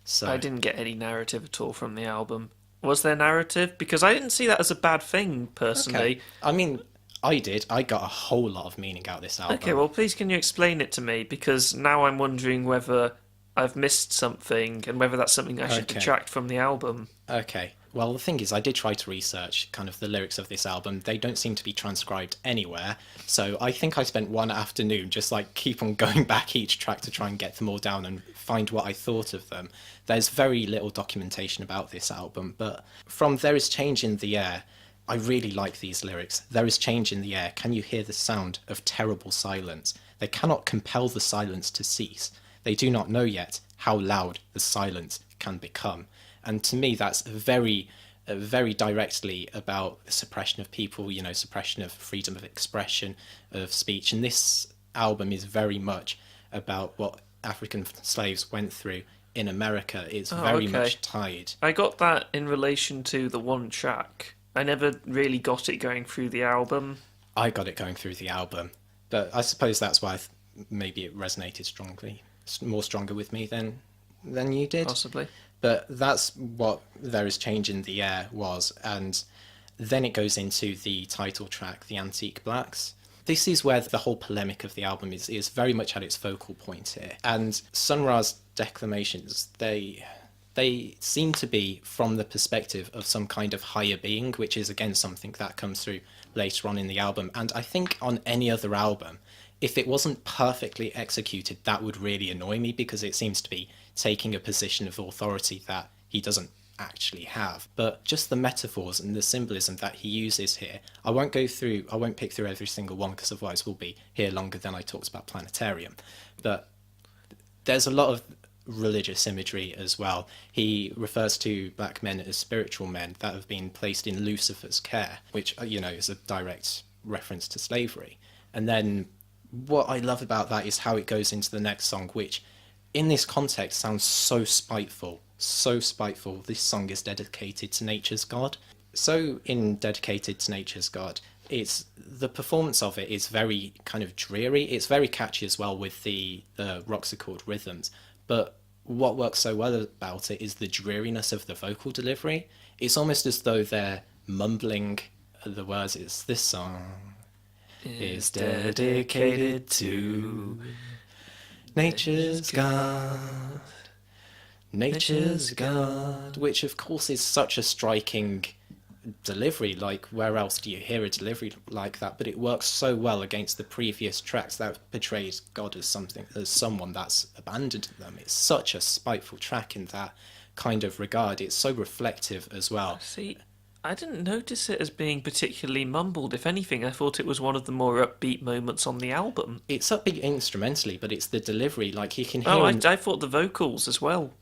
So I didn't get any narrative at all from the album. Was there narrative? Because I didn't see that as a bad thing, personally. okay. I mean, I did. I got a whole lot of meaning out of this album. Okay, well, please can you explain it to me? Because now I'm wondering whether I've missed something and whether that's something I should Okay. detract from the album. Okay. Well, the thing is, I did try to research kind of the lyrics of this album. They don't seem to be transcribed anywhere. So I think I spent one afternoon just keep on going back each track to try and get them all down and find what I thought of them. There's very little documentation about this album, but from There Is Change in the Air, I really like these lyrics. There is change in the air. Can you hear the sound of terrible silence? They cannot compel the silence to cease. They do not know yet how loud the silence can become. And to me, that's a very very directly about the suppression of people, suppression of freedom of expression, of speech. And this album is very much about what African slaves went through in America. It's Oh, very okay. much tied. I got that in relation to the one track. I never really got it going through the album. I got it going through the album, but I suppose that's why maybe it resonated more stronger with me than you did. Possibly. But that's what There Is Change in the Air was, and then it goes into the title track, The Antique Blacks. This is where the whole polemic of the album is very much at its focal point here. And Sun Ra's declamations, they seem to be from the perspective of some kind of higher being, which is again something that comes through later on in the album. And I think on any other album, if it wasn't perfectly executed, that would really annoy me, because it seems to be taking a position of authority that he doesn't actually have. But just the metaphors and the symbolism that he uses here, I won't pick through every single one, because otherwise we'll be here longer than I talked about Planetarium. But there's a lot of religious imagery as well. He refers to black men as spiritual men that have been placed in Lucifer's care, which, is a direct reference to slavery. And then what I love about that is how it goes into the next song, which in this context sounds so spiteful, so spiteful. This song is dedicated to nature's God. So in Dedicated to Nature's God, the performance of it is very kind of dreary. It's very catchy as well with the Roxachord rhythms. But what works so well about it is the dreariness of the vocal delivery. It's almost as though they're mumbling the words. It's this song is dedicated to nature's God, nature's God, which of course is such a striking delivery. Like, where else do you hear a delivery like that? But it works so well against the previous tracks that portrays God as someone that's abandoned them. It's such a spiteful track in that kind of regard. It's so reflective as well. See, I didn't notice it as being particularly mumbled. If anything, I thought it was one of the more upbeat moments on the album. It's upbeat instrumentally, but it's the delivery. Like, you can hear... Oh, I thought the vocals as well.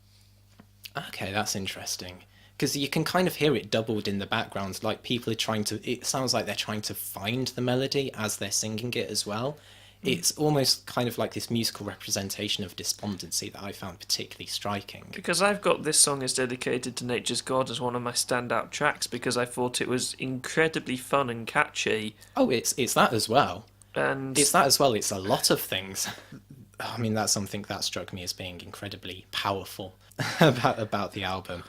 Okay, that's interesting. Because you can kind of hear it doubled in the background, like people are it sounds like they're trying to find the melody as they're singing it as well. It's almost kind of like this musical representation of despondency that I found particularly striking. Because I've got This Song Is Dedicated to Nature's God as one of my standout tracks, because I thought it was incredibly fun and catchy. Oh, it's that as well. And it's that as well. It's a lot of things. I mean, that's something that struck me as being incredibly powerful about the album.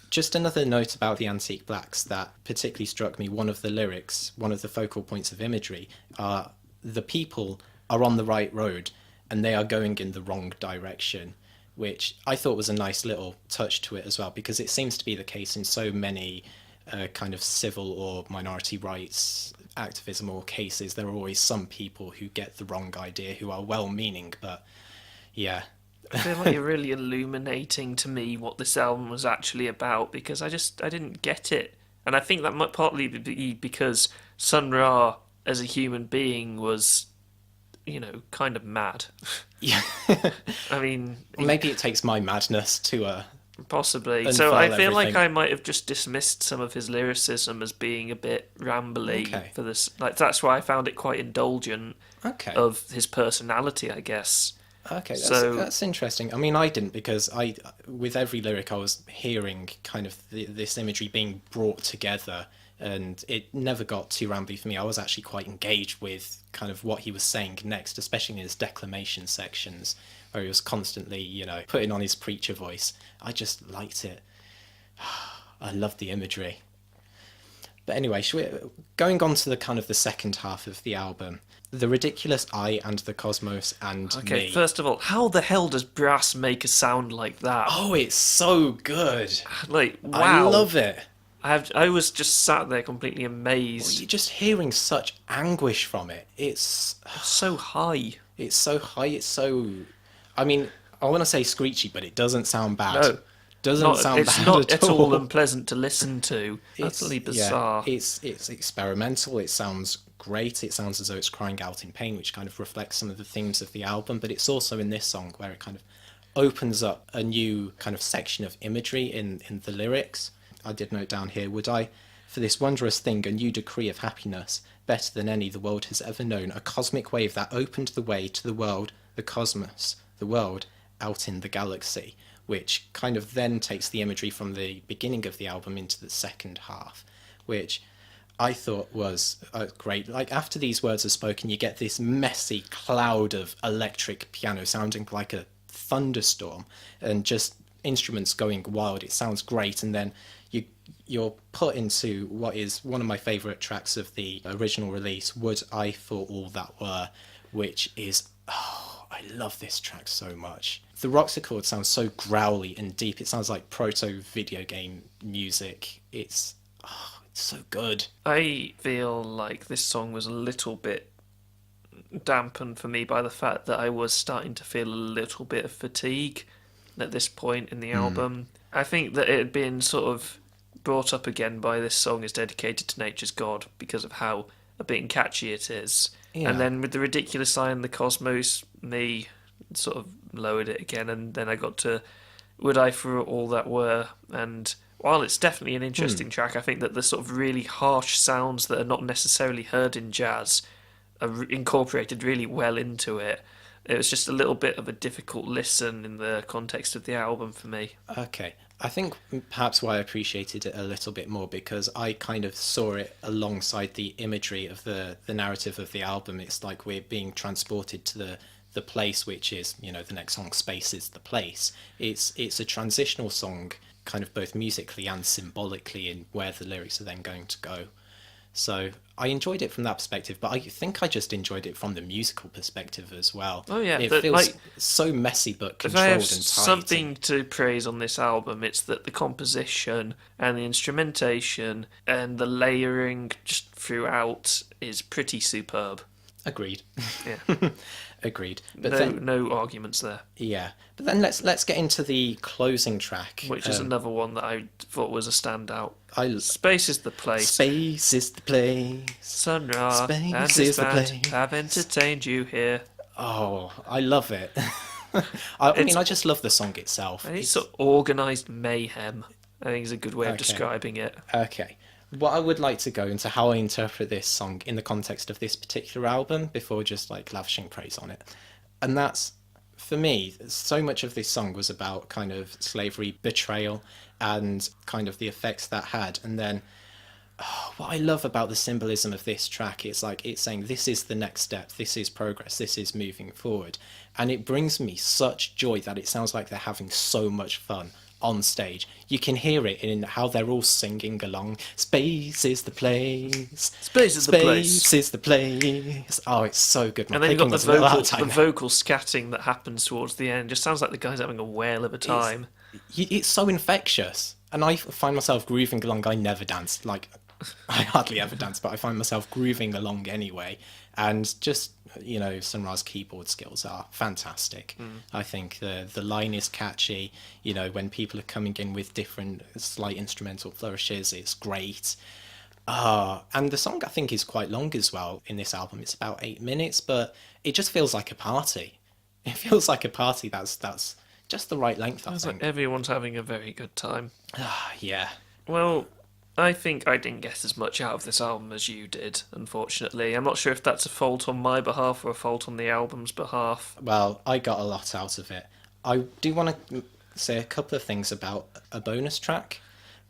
Just another note about the Antique Blacks that particularly struck me, one of the lyrics, one of the focal points of imagery, are the people are on the right road and they are going in the wrong direction, which I thought was a nice little touch to it as well, because it seems to be the case in so many kind of civil or minority rights activism or cases. There are always some people who get the wrong idea, who are well-meaning, but yeah. I feel like you're really illuminating to me what this album was actually about, because I didn't get it. And I think that might partly be because Sun Ra as a human being was, kind of mad. Yeah. I mean... Well, maybe it takes my madness to... Possibly. So I feel like everything. I might have just dismissed some of his lyricism as being a bit rambly for this. Like, that's why I found it quite indulgent of his personality, I guess. Okay, that's interesting. I mean, I didn't, because with every lyric I was hearing kind of this imagery being brought together, and it never got too rambly for me. I was actually quite engaged with kind of what he was saying next, especially in his declamation sections, where he was constantly, putting on his preacher voice. I just liked it. I loved the imagery. But anyway, going on to the kind of the second half of the album, The Ridiculous I and the Cosmos and Me. Okay, first of all, how the hell does brass make a sound like that? Oh, it's so good. Like, wow. I love it. I was just sat there completely amazed. Well, you're just hearing such anguish from it. It's so high. It's so high. It's so... I mean, I want to say screechy, but it doesn't sound bad. No. It's not at all unpleasant to listen to. It's utterly bizarre. Yeah, it's experimental. It sounds great. It sounds as though it's crying out in pain, which kind of reflects some of the themes of the album. But it's also in this song where it kind of opens up a new kind of section of imagery in the lyrics. I did note down here, would I, for this wondrous thing, a new decree of happiness, better than any the world has ever known, a cosmic wave that opened the way to the world, the cosmos, the world, out in the galaxy, which kind of then takes the imagery from the beginning of the album into the second half, which I thought was great. Like, after these words are spoken, you get this messy cloud of electric piano sounding like a thunderstorm and just instruments going wild. It sounds great, and then you're put into what is one of my favourite tracks of the original release, Would I For All That Were, which is, oh, I love this track so much. The Roxachord sounds so growly and deep. It sounds like proto-video game music. It's so good. I feel like this song was a little bit dampened for me by the fact that I was starting to feel a little bit of fatigue at this point in the album. I think that it had been sort of brought up again by this song is dedicated to nature's God because of how a bit catchy it is. Yeah. And then with the ridiculous eye in the cosmos, me sort of lowered it again, and then I got to Would I For All That Were, and while it's definitely an interesting track, I think that the sort of really harsh sounds that are not necessarily heard in jazz are incorporated really well into it. It was just a little bit of a difficult listen in the context of the album for me. Okay. I think perhaps why I appreciated it a little bit more, because I kind of saw it alongside the imagery of the narrative of the album. It's like we're being transported to the place, which is, you know, the next song, Space is the Place. It's a transitional song, kind of both musically and symbolically, in where the lyrics are then going to go. So I enjoyed it from that perspective, but I think I just enjoyed it from the musical perspective as well. Oh yeah, it feels so messy but controlled if I have and tight. something to praise on this album, it's that the composition and the instrumentation and the layering just throughout is pretty superb. Agreed. Yeah. Agreed. But no arguments there. Yeah, but then let's get into the closing track, which is another one that I thought was a standout. Space is the Place. Space is the place. Sun Ra and his band have entertained you here. Oh, I love it. I mean, I just love the song itself. And it's sort of organised mayhem, I think is a good way of describing it. Okay. What I would like to go into how I interpret this song in the context of this particular album before just like lavishing praise on it. And that's, for me, so much of this song was about kind of slavery, betrayal, and kind of the effects that had. And then what I love about the symbolism of this track is like it's saying this is the next step, this is progress, this is moving forward. And it brings me such joy that it sounds like they're having so much fun on stage. You can hear it in how they're all singing along. Space is the place. Space is the place. Space is the place. Oh, it's so good. And then you've got the vocal scatting that happens towards the end. Just sounds like the guy's having a whale of a time. It's so infectious. And I find myself grooving along. I never dance. Like, I hardly ever dance, but I find myself grooving along anyway. And just, you know, Sun Ra's keyboard skills are fantastic. I think the line is catchy. You know, when people are coming in with different slight instrumental flourishes, it's great. And the song, I think, is quite long as well in this album. It's about 8 minutes, but it just feels like a party. It feels like a party that's just the right length, I think. Like everyone's having a very good time. Yeah. Well, I think I didn't get as much out of this album as you did, unfortunately. I'm not sure if that's a fault on my behalf or a fault on the album's behalf. Well, I got a lot out of it. I do want to say a couple of things about a bonus track,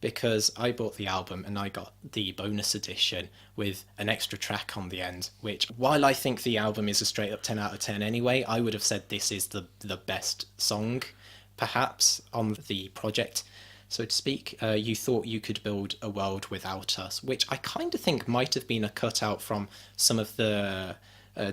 because I bought the album and I got the bonus edition with an extra track on the end, which, while I think the album is a straight up 10 out of 10 anyway, I would have said this is the best song, perhaps, on the project, so to speak. You Thought You Could Build a World Without Us, which I kind of think might have been a cutout from some of the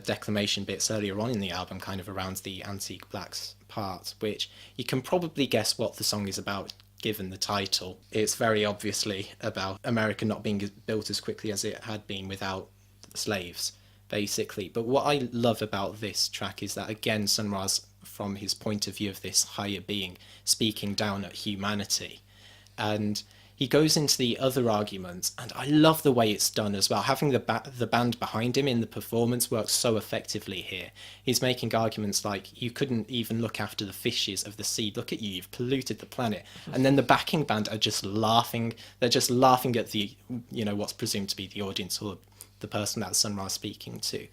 declamation bits earlier on in the album, kind of around the Antique Blacks part, which you can probably guess what the song is about given the title. It's very obviously about America not being built as quickly as it had been without slaves, basically. But what I love about this track is that, again, Sun Ra's, from his point of view of this higher being, speaking down at humanity. And he goes into the other arguments, and I love the way it's done as well. Having the band behind him in the performance works so effectively here. He's making arguments like, you couldn't even look after the fishes of the sea. Look at you, you've polluted the planet. And then the backing band are just laughing. They're just laughing at the, what's presumed to be the audience or the person that Sun Ra's speaking to.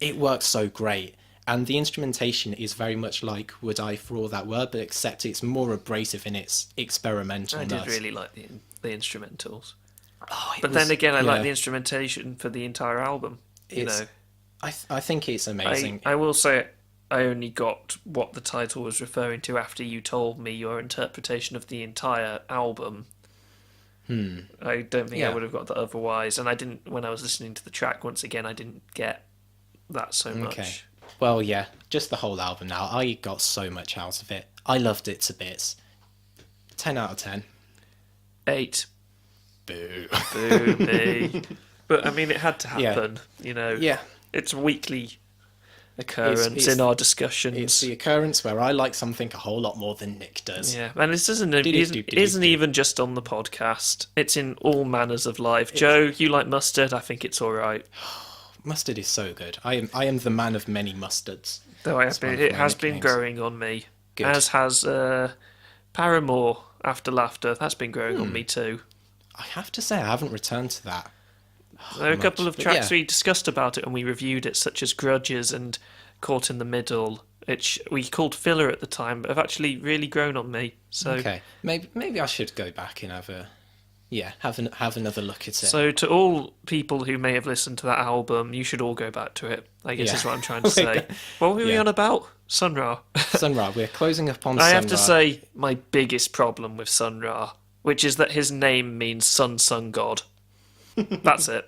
It works so great. And the instrumentation is very much like Would I For All That Were, but except it's more abrasive in its experimentalness. I did really like the instrumentals. Oh, but then again, I like the instrumentation for the entire album. I think it's amazing. I will say I only got what the title was referring to after you told me your interpretation of the entire album. I don't think I would have got that otherwise. And I didn't, when I was listening to the track once again, I didn't get that so much. Okay. Well, yeah, just the whole album now. I got so much out of it. I loved it to bits. 10 out of 10. 8. Boo. Boo me. But, I mean, it had to happen, Yeah. It's a weekly occurrence in our discussions. It's the occurrence where I like something a whole lot more than Nick does. Yeah, and this isn't even just on the podcast. It's in all manners of life. Joe, you like mustard? I think it's all right. Mustard is so good. I am the man of many mustards. Though it has been growing on me. Good. As has Paramore After Laughter. That's been growing on me too. I have to say, I haven't returned to that. There are a couple of tracks we discussed about it and we reviewed it, such as Grudges and Caught in the Middle, which we called filler at the time, but have actually really grown on me. So okay, maybe I should go back and have another look at it. So to all people who may have listened to that album, you should all go back to it, I guess is what I'm trying to say. What were we on about? Sun Ra. Sun Ra, we're closing up on Sun Ra. I have to say my biggest problem with Sun Ra, which is that his name means sun god. That's it.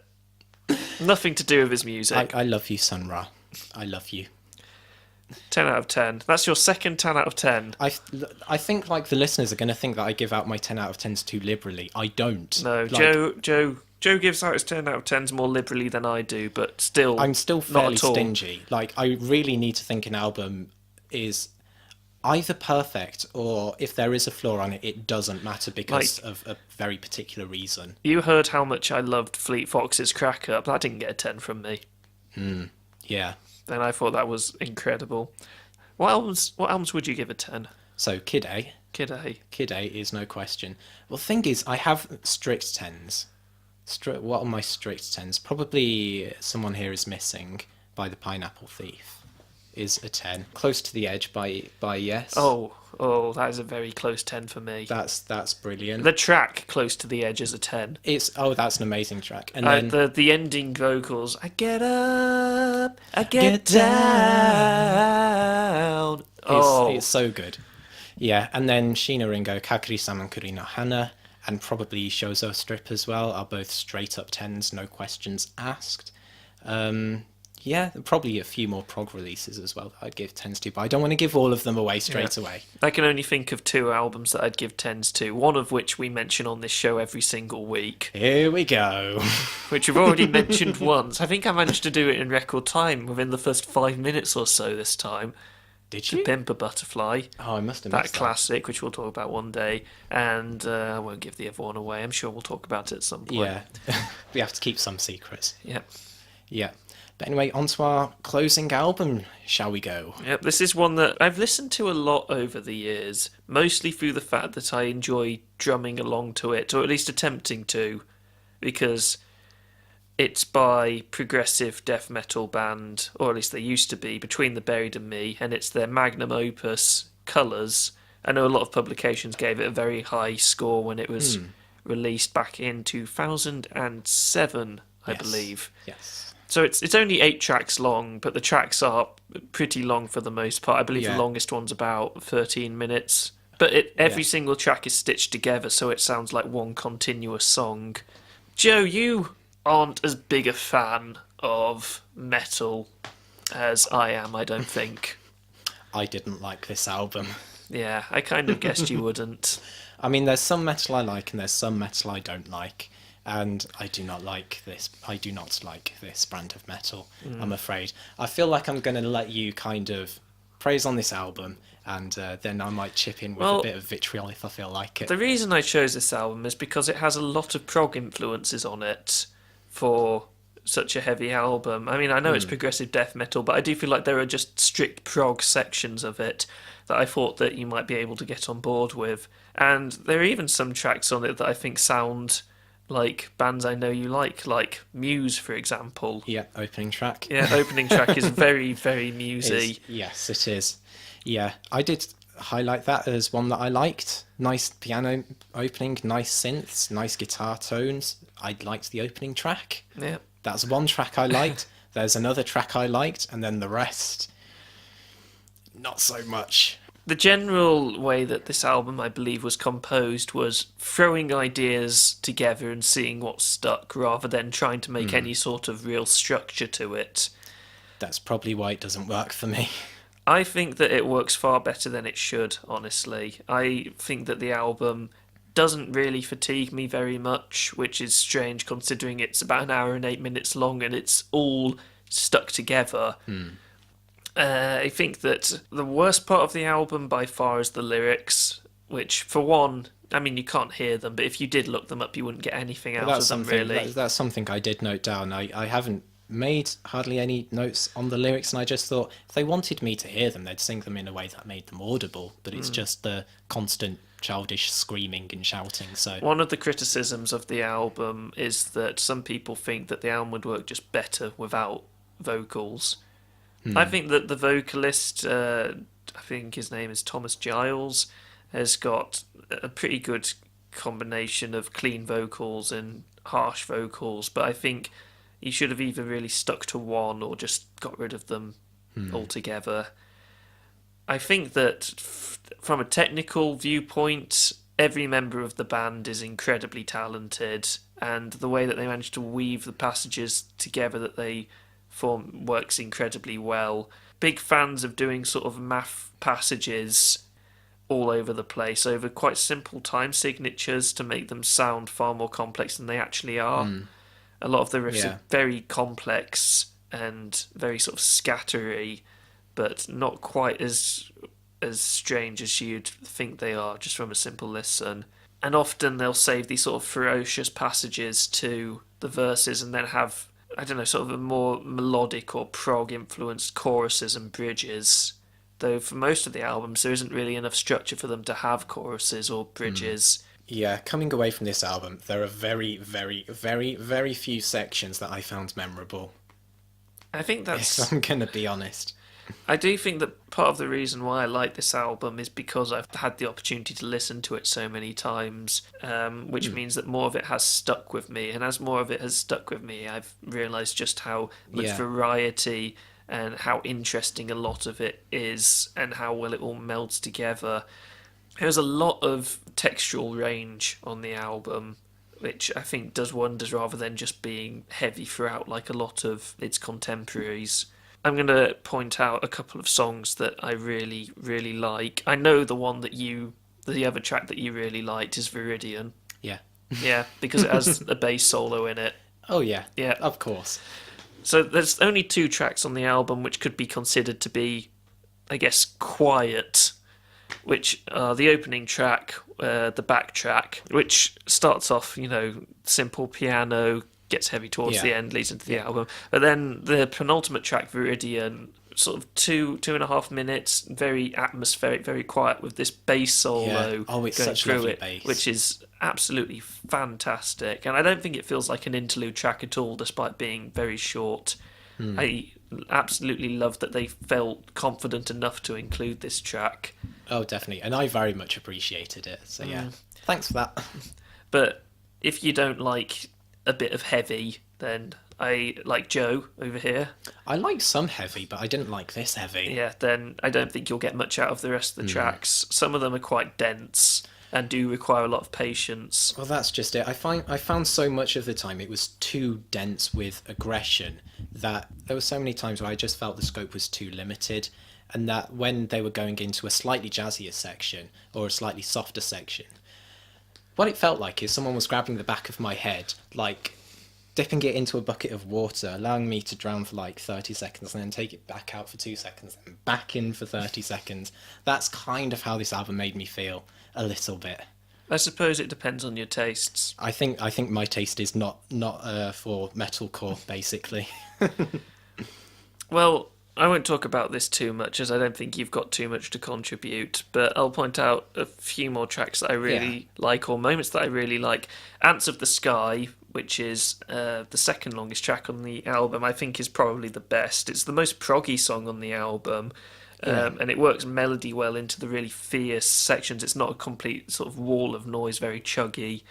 Nothing to do with his music. I love you, Sun Ra. I love you. 10 out of 10. That's your second 10 out of 10. I think like the listeners are going to think that I give out my 10 out of 10s too liberally. I don't. No, Joe gives out his 10 out of 10s more liberally than I do, but still, I'm still fairly stingy. Like, I really need to think an album is either perfect or if there is a flaw on it, it doesn't matter because of a very particular reason. You heard how much I loved Fleet Fox's Crack Up. That didn't get a 10 from me. Yeah. And I thought that was incredible. What albums would you give a 10? So, Kid A. Kid A. Kid A is no question. Well, the thing is, I have strict 10s. What are my strict 10s? Probably Someone Here Is Missing by The Pineapple Thief is a 10. Close to the Edge by Yes. Oh, that is a very close 10 for me. That's brilliant. The track Close to the Edge is a 10. That's an amazing track. And then the ending vocals, I get up, I get down. It's so good. Yeah, and then Sheena Ringo, Kakuri-sama Kuri no Hana, and probably Shouzo Strip as well are both straight up 10s, no questions asked. Yeah, probably a few more prog releases as well that I'd give 10s to, but I don't want to give all of them away straight away. I can only think of 2 albums that I'd give 10s to, one of which we mention on this show every single week. Here we go. Which we've already mentioned once. I think I managed to do it in record time within the first 5 minutes or so this time. Did you? To Pimp a Butterfly. Oh, I must have That missed classic, which we'll talk about one day. And I won't give the other one away. I'm sure we'll talk about it at some point. Yeah. We have to keep some secrets. Yep. Yeah. But anyway, on to our closing album, shall we go? Yep, this is one that I've listened to a lot over the years, mostly through the fact that I enjoy drumming along to it, or at least attempting to, because it's by progressive death metal band, or at least they used to be, Between the Buried and Me, and it's their magnum opus, Colours. I know a lot of publications gave it a very high score when it was released back in 2007, I believe. Yes. So it's only 8 tracks long, but the tracks are pretty long for the most part. I believe the longest one's about 13 minutes. But every single track is stitched together, so it sounds like one continuous song. Joe, you aren't as big a fan of metal as I am, I don't think. I didn't like this album. Yeah, I kind of guessed you wouldn't. I mean, there's some metal I like and there's some metal I don't like. And I do not like this. I do not like this brand of metal, I'm afraid. I feel like I'm going to let you kind of praise on this album, and then I might chip in with a bit of vitriol if I feel like it. The reason I chose this album is because it has a lot of prog influences on it for such a heavy album. I mean, I know it's progressive death metal, but I do feel like there are just strict prog sections of it that I thought that you might be able to get on board with. And there are even some tracks on it that I think sound like bands I know you like Muse, for example. Yeah, opening track. Yeah, opening track is very, very Musey. Yes, it is. Yeah, I did highlight that as one that I liked. Nice piano opening, nice synths, nice guitar tones. I liked the opening track. Yeah. That's one track I liked. There's another track I liked, and then the rest, not so much. The general way that this album, I believe, was composed was throwing ideas together and seeing what stuck, rather than trying to make any sort of real structure to it. That's probably why it doesn't work for me. I think that it works far better than it should, honestly. I think that the album doesn't really fatigue me very much, which is strange considering it's about an hour and 8 minutes long and it's all stuck together. I think that the worst part of the album by far is the lyrics, which, for one, I mean, you can't hear them, but if you did look them up, you wouldn't get anything out of them, really. That's something I did note down. I haven't made hardly any notes on the lyrics, and I just thought if they wanted me to hear them, they'd sing them in a way that made them audible, but it's just the constant childish screaming and shouting. So one of the criticisms of the album is that some people think that the album would work just better without vocals. I think that the vocalist, I think his name is Thomas Giles, has got a pretty good combination of clean vocals and harsh vocals, but I think he should have either really stuck to one or just got rid of them altogether. I think that from a technical viewpoint, every member of the band is incredibly talented, and the way that they manage to weave the passages together that they form works incredibly well. Big fans of doing sort of math passages all over the place over quite simple time signatures to make them sound far more complex than they actually are. A lot of the riffs are very complex and very sort of scattery, but not quite as strange as you'd think they are just from a simple listen. And often they'll save these sort of ferocious passages to the verses and then have, I don't know, sort of a more melodic or prog-influenced choruses and bridges. Though for most of the albums, there isn't really enough structure for them to have choruses or bridges. Yeah, coming away from this album, there are very, very, very, very few sections that I found memorable. I think that's... If I'm going to be honest. I do think that part of the reason why I like this album is because I've had the opportunity to listen to it so many times, which means that more of it has stuck with me. And as more of it has stuck with me, I've realised just how much variety and how interesting a lot of it is and how well it all melds together. There's a lot of textual range on the album, which I think does wonders rather than just being heavy throughout like a lot of its contemporaries. I'm going to point out a couple of songs that I really, really like. I know the other track that you really liked is Viridian. Yeah. Yeah, because it has a bass solo in it. Oh, yeah. Yeah. Of course. So there's only 2 tracks on the album which could be considered to be, I guess, quiet, which are the opening track, the back track, which starts off, simple piano, gets heavy towards the end, leads into the album. But then the penultimate track, Viridian, sort of 2.5 minutes, very atmospheric, very quiet, with this bass solo it's going such through lovely it, bass. which is absolutely fantastic. And I don't think it feels like an interlude track at all, despite being very short. I absolutely love that they felt confident enough to include this track. Oh, definitely. And I very much appreciated it. So, yeah, thanks for that. But if you don't like a bit of heavy, then I like Joe over here. I like some heavy, but I didn't like this heavy. Yeah, then I don't think you'll get much out of the rest of the tracks. Some of them are quite dense and do require a lot of patience. Well, that's just it. I found so much of the time it was too dense with aggression that there were so many times where I just felt the scope was too limited, and that when they were going into a slightly jazzier section or a slightly softer section, what it felt like is someone was grabbing the back of my head, like dipping it into a bucket of water, allowing me to drown for like 30 seconds and then take it back out for 2 seconds and back in for 30 seconds. That's kind of how this album made me feel a little bit. I suppose it depends on your tastes. I think my taste is not for metalcore, basically. Well, I won't talk about this too much, as I don't think you've got too much to contribute, but I'll point out a few more tracks that I really like, or moments that I really like. Ants of the Sky, which is the second longest track on the album, I think is probably the best. It's the most proggy song on the album, and it works melody well into the really fierce sections. It's not a complete sort of wall of noise, very chuggy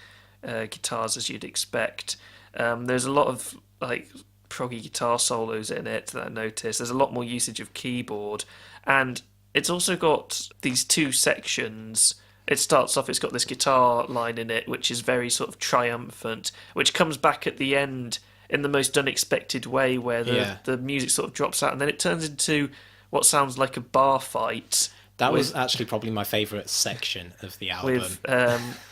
guitars as you'd expect. There's a lot of like proggy guitar solos in it that I noticed. There's a lot more usage of keyboard, and it's also got these two sections. It starts off, it's got this guitar line in it which is very sort of triumphant, which comes back at the end in the most unexpected way, where the music sort of drops out and then it turns into what sounds like a bar fight. That was actually probably my favourite section of the album.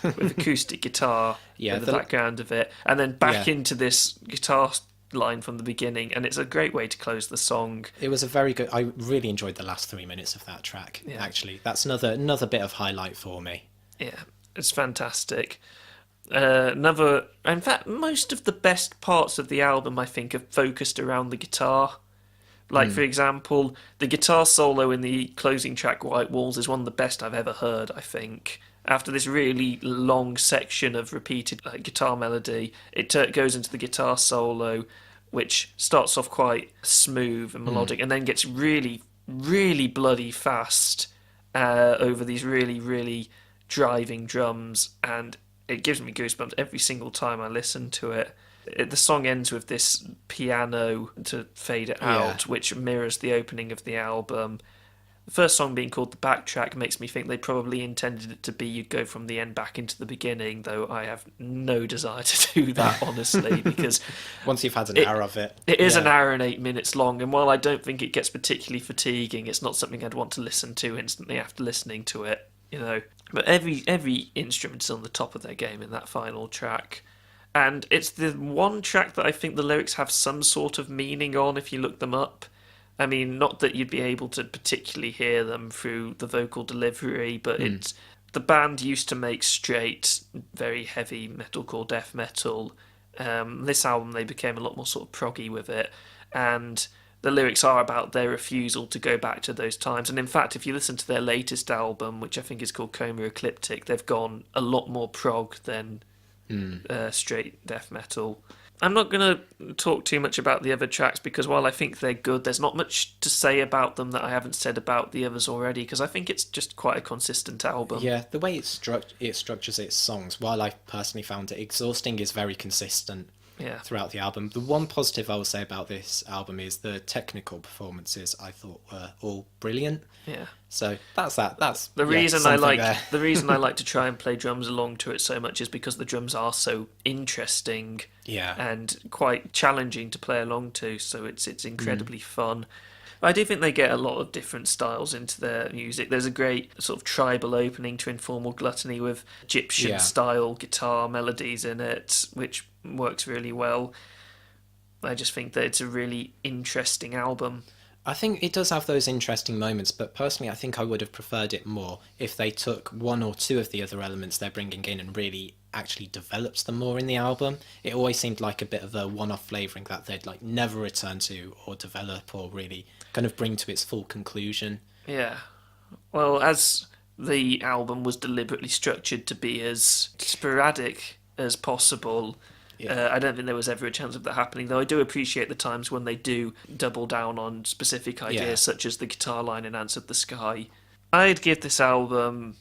With acoustic guitar in the background of it, and then back into this guitar line from the beginning, and it's a great way to close the song. It was a very good. I really enjoyed the last 3 minutes of that track. Actually, that's another bit of highlight for me. Yeah, it's fantastic. In fact, most of the best parts of the album, I think, are focused around the guitar. Like, for example, the guitar solo in the closing track, White Walls, is one of the best I've ever heard, I think. After this really long section of repeated guitar melody, it goes into the guitar solo, which starts off quite smooth and melodic, and then gets really, really bloody fast over these really, really driving drums, and it gives me goosebumps every single time I listen to it. The song ends with this piano to fade it out, which mirrors the opening of the album. The first song being called The Backtrack makes me think they probably intended it to be you'd go from the end back into the beginning, though I have no desire to do that, honestly, because once you've had an hour of it. It is an hour and 8 minutes long, and while I don't think it gets particularly fatiguing, it's not something I'd want to listen to instantly after listening to it, you know. But every instrument is on the top of their game in that final track. And it's the one track that I think the lyrics have some sort of meaning on if you look them up. I mean, not that you'd be able to particularly hear them through the vocal delivery, but it's the band used to make straight, very heavy metalcore, death metal. This album, they became a lot more sort of proggy with it, and the lyrics are about their refusal to go back to those times. And in fact, if you listen to their latest album, which I think is called Coma Ecliptic, they've gone a lot more prog than straight death metal. I'm not going to talk too much about the other tracks because while I think they're good, there's not much to say about them that I haven't said about the others already, because I think it's just quite a consistent album. Yeah, the way it structures its songs, while I personally found it exhausting, is very consistent throughout the album. The one positive I will say about this album is the technical performances I thought were all brilliant. Yeah. So that's that. That's the reason I like the reason I like to try and play drums along to it so much is because the drums are so interesting and quite challenging to play along to, so it's incredibly fun. But I do think they get a lot of different styles into their music. There's a great sort of tribal opening to Informal Gluttony with Egyptian-style guitar melodies in it, which works really well. I just think that it's a really interesting album. I think it does have those interesting moments, but personally I think I would have preferred it more if they took one or two of the other elements they're bringing in and really actually developed them more in the album. It always seemed like a bit of a one-off flavouring that they'd like never return to or develop or really kind of bring to its full conclusion. Yeah. Well, as the album was deliberately structured to be as sporadic as possible, I don't think there was ever a chance of that happening, though I do appreciate the times when they do double down on specific ideas, such as the guitar line in Ants of the Sky. I'd give this album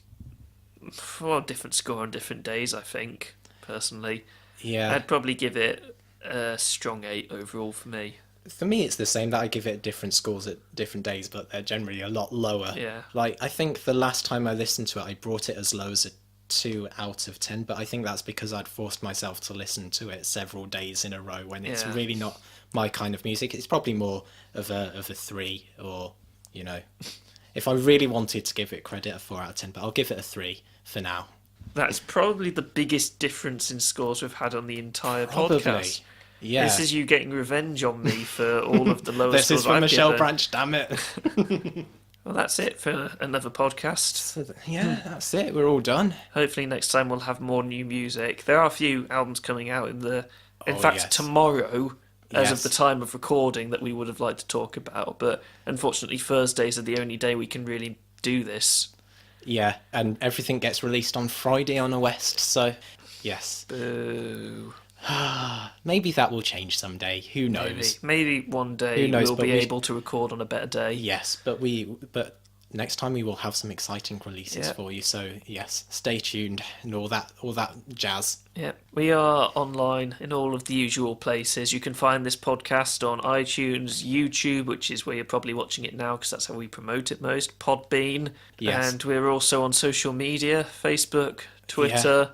a different score on different days, I think, personally. Yeah. I'd probably give it a strong 8 overall for me. For me, it's the same, that I give it different scores at different days, but they're generally a lot lower. Yeah. Like, I think the last time I listened to it, I brought it as low as a 2 out of 10, but I think that's because I'd forced myself to listen to it several days in a row when it's really not my kind of music. It's probably more of a 3, or, you know, if I really wanted to give it credit, a 4 out of 10, but I'll give it a 3 for now. That's probably the biggest difference in scores we've had on the entire podcast. Yeah. This is you getting revenge on me for all of the lower This scores is from I've Michelle given. Branch, damn it. Well, that's it for another podcast. So, yeah, that's it. We're all done. Hopefully next time we'll have more new music. There are a few albums coming out in fact, yes. tomorrow, as of Yes. the time of recording, that we would have liked to talk about. But unfortunately, Thursdays are the only day we can really do this. Yeah, and everything gets released on Friday on the West, so yes. Boo. Maybe that will change someday. Who knows? Maybe one day Who knows, we'll but be we- able to record on a better day. Yes, but next time we will have some exciting releases Yeah. for you. So yes, stay tuned and all that jazz. Yeah, we are online in all of the usual places. You can find this podcast on iTunes, YouTube, which is where you're probably watching it now because that's how we promote it most, Podbean, Yes. and we're also on social media, Facebook, Twitter.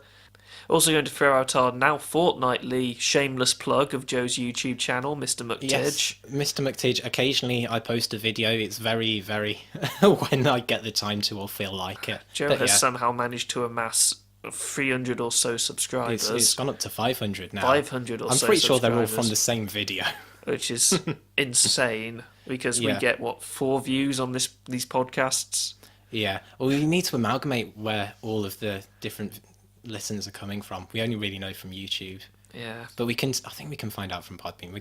Also going to throw out our now fortnightly shameless plug of Joe's YouTube channel, Mr. McTidge. Yes, Mr. McTidge. Occasionally, I post a video. It's very, very when I get the time to or feel like it. Joe But has yeah, somehow managed to amass 300 or so subscribers. it's gone up to 500 now. 500 or I'm so pretty sure they're all subscribers. from the same video. Which is insane because we Yeah. get 4 views on these podcasts. Yeah. Well, we need to amalgamate where all of the different listens are coming from. We only really know from YouTube. Yeah. But I think we can find out from Podbean. I'm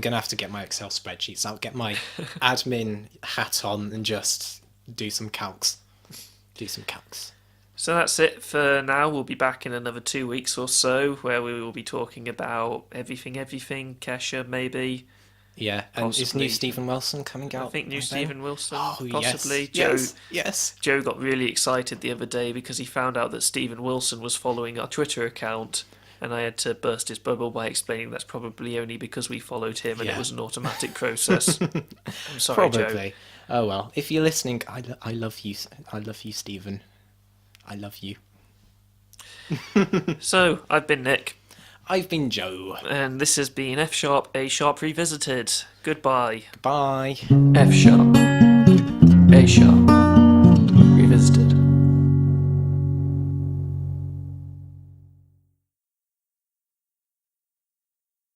gonna have to get my Excel spreadsheets out, get my admin hat on, and just do some calcs. So that's it for now. We'll be back in another 2 weeks or so where we will be talking about everything, Kesha maybe. Yeah, and is Possibly. new Stephen Wilson coming out? I think new by then? Stephen Wilson, Oh, possibly. Yes. Joe got really excited the other day because he found out that Stephen Wilson was following our Twitter account, and I had to burst his bubble by explaining that's probably only because we followed him and it Yeah. was an automatic process. I'm sorry, Probably. Joe. Oh well. If you're listening, I love you. I love you, Stephen. I love you. So, I've been Nick, I've been Joe. and this has been F Sharp, A Sharp Revisited. Goodbye. Bye. F Sharp, A Sharp.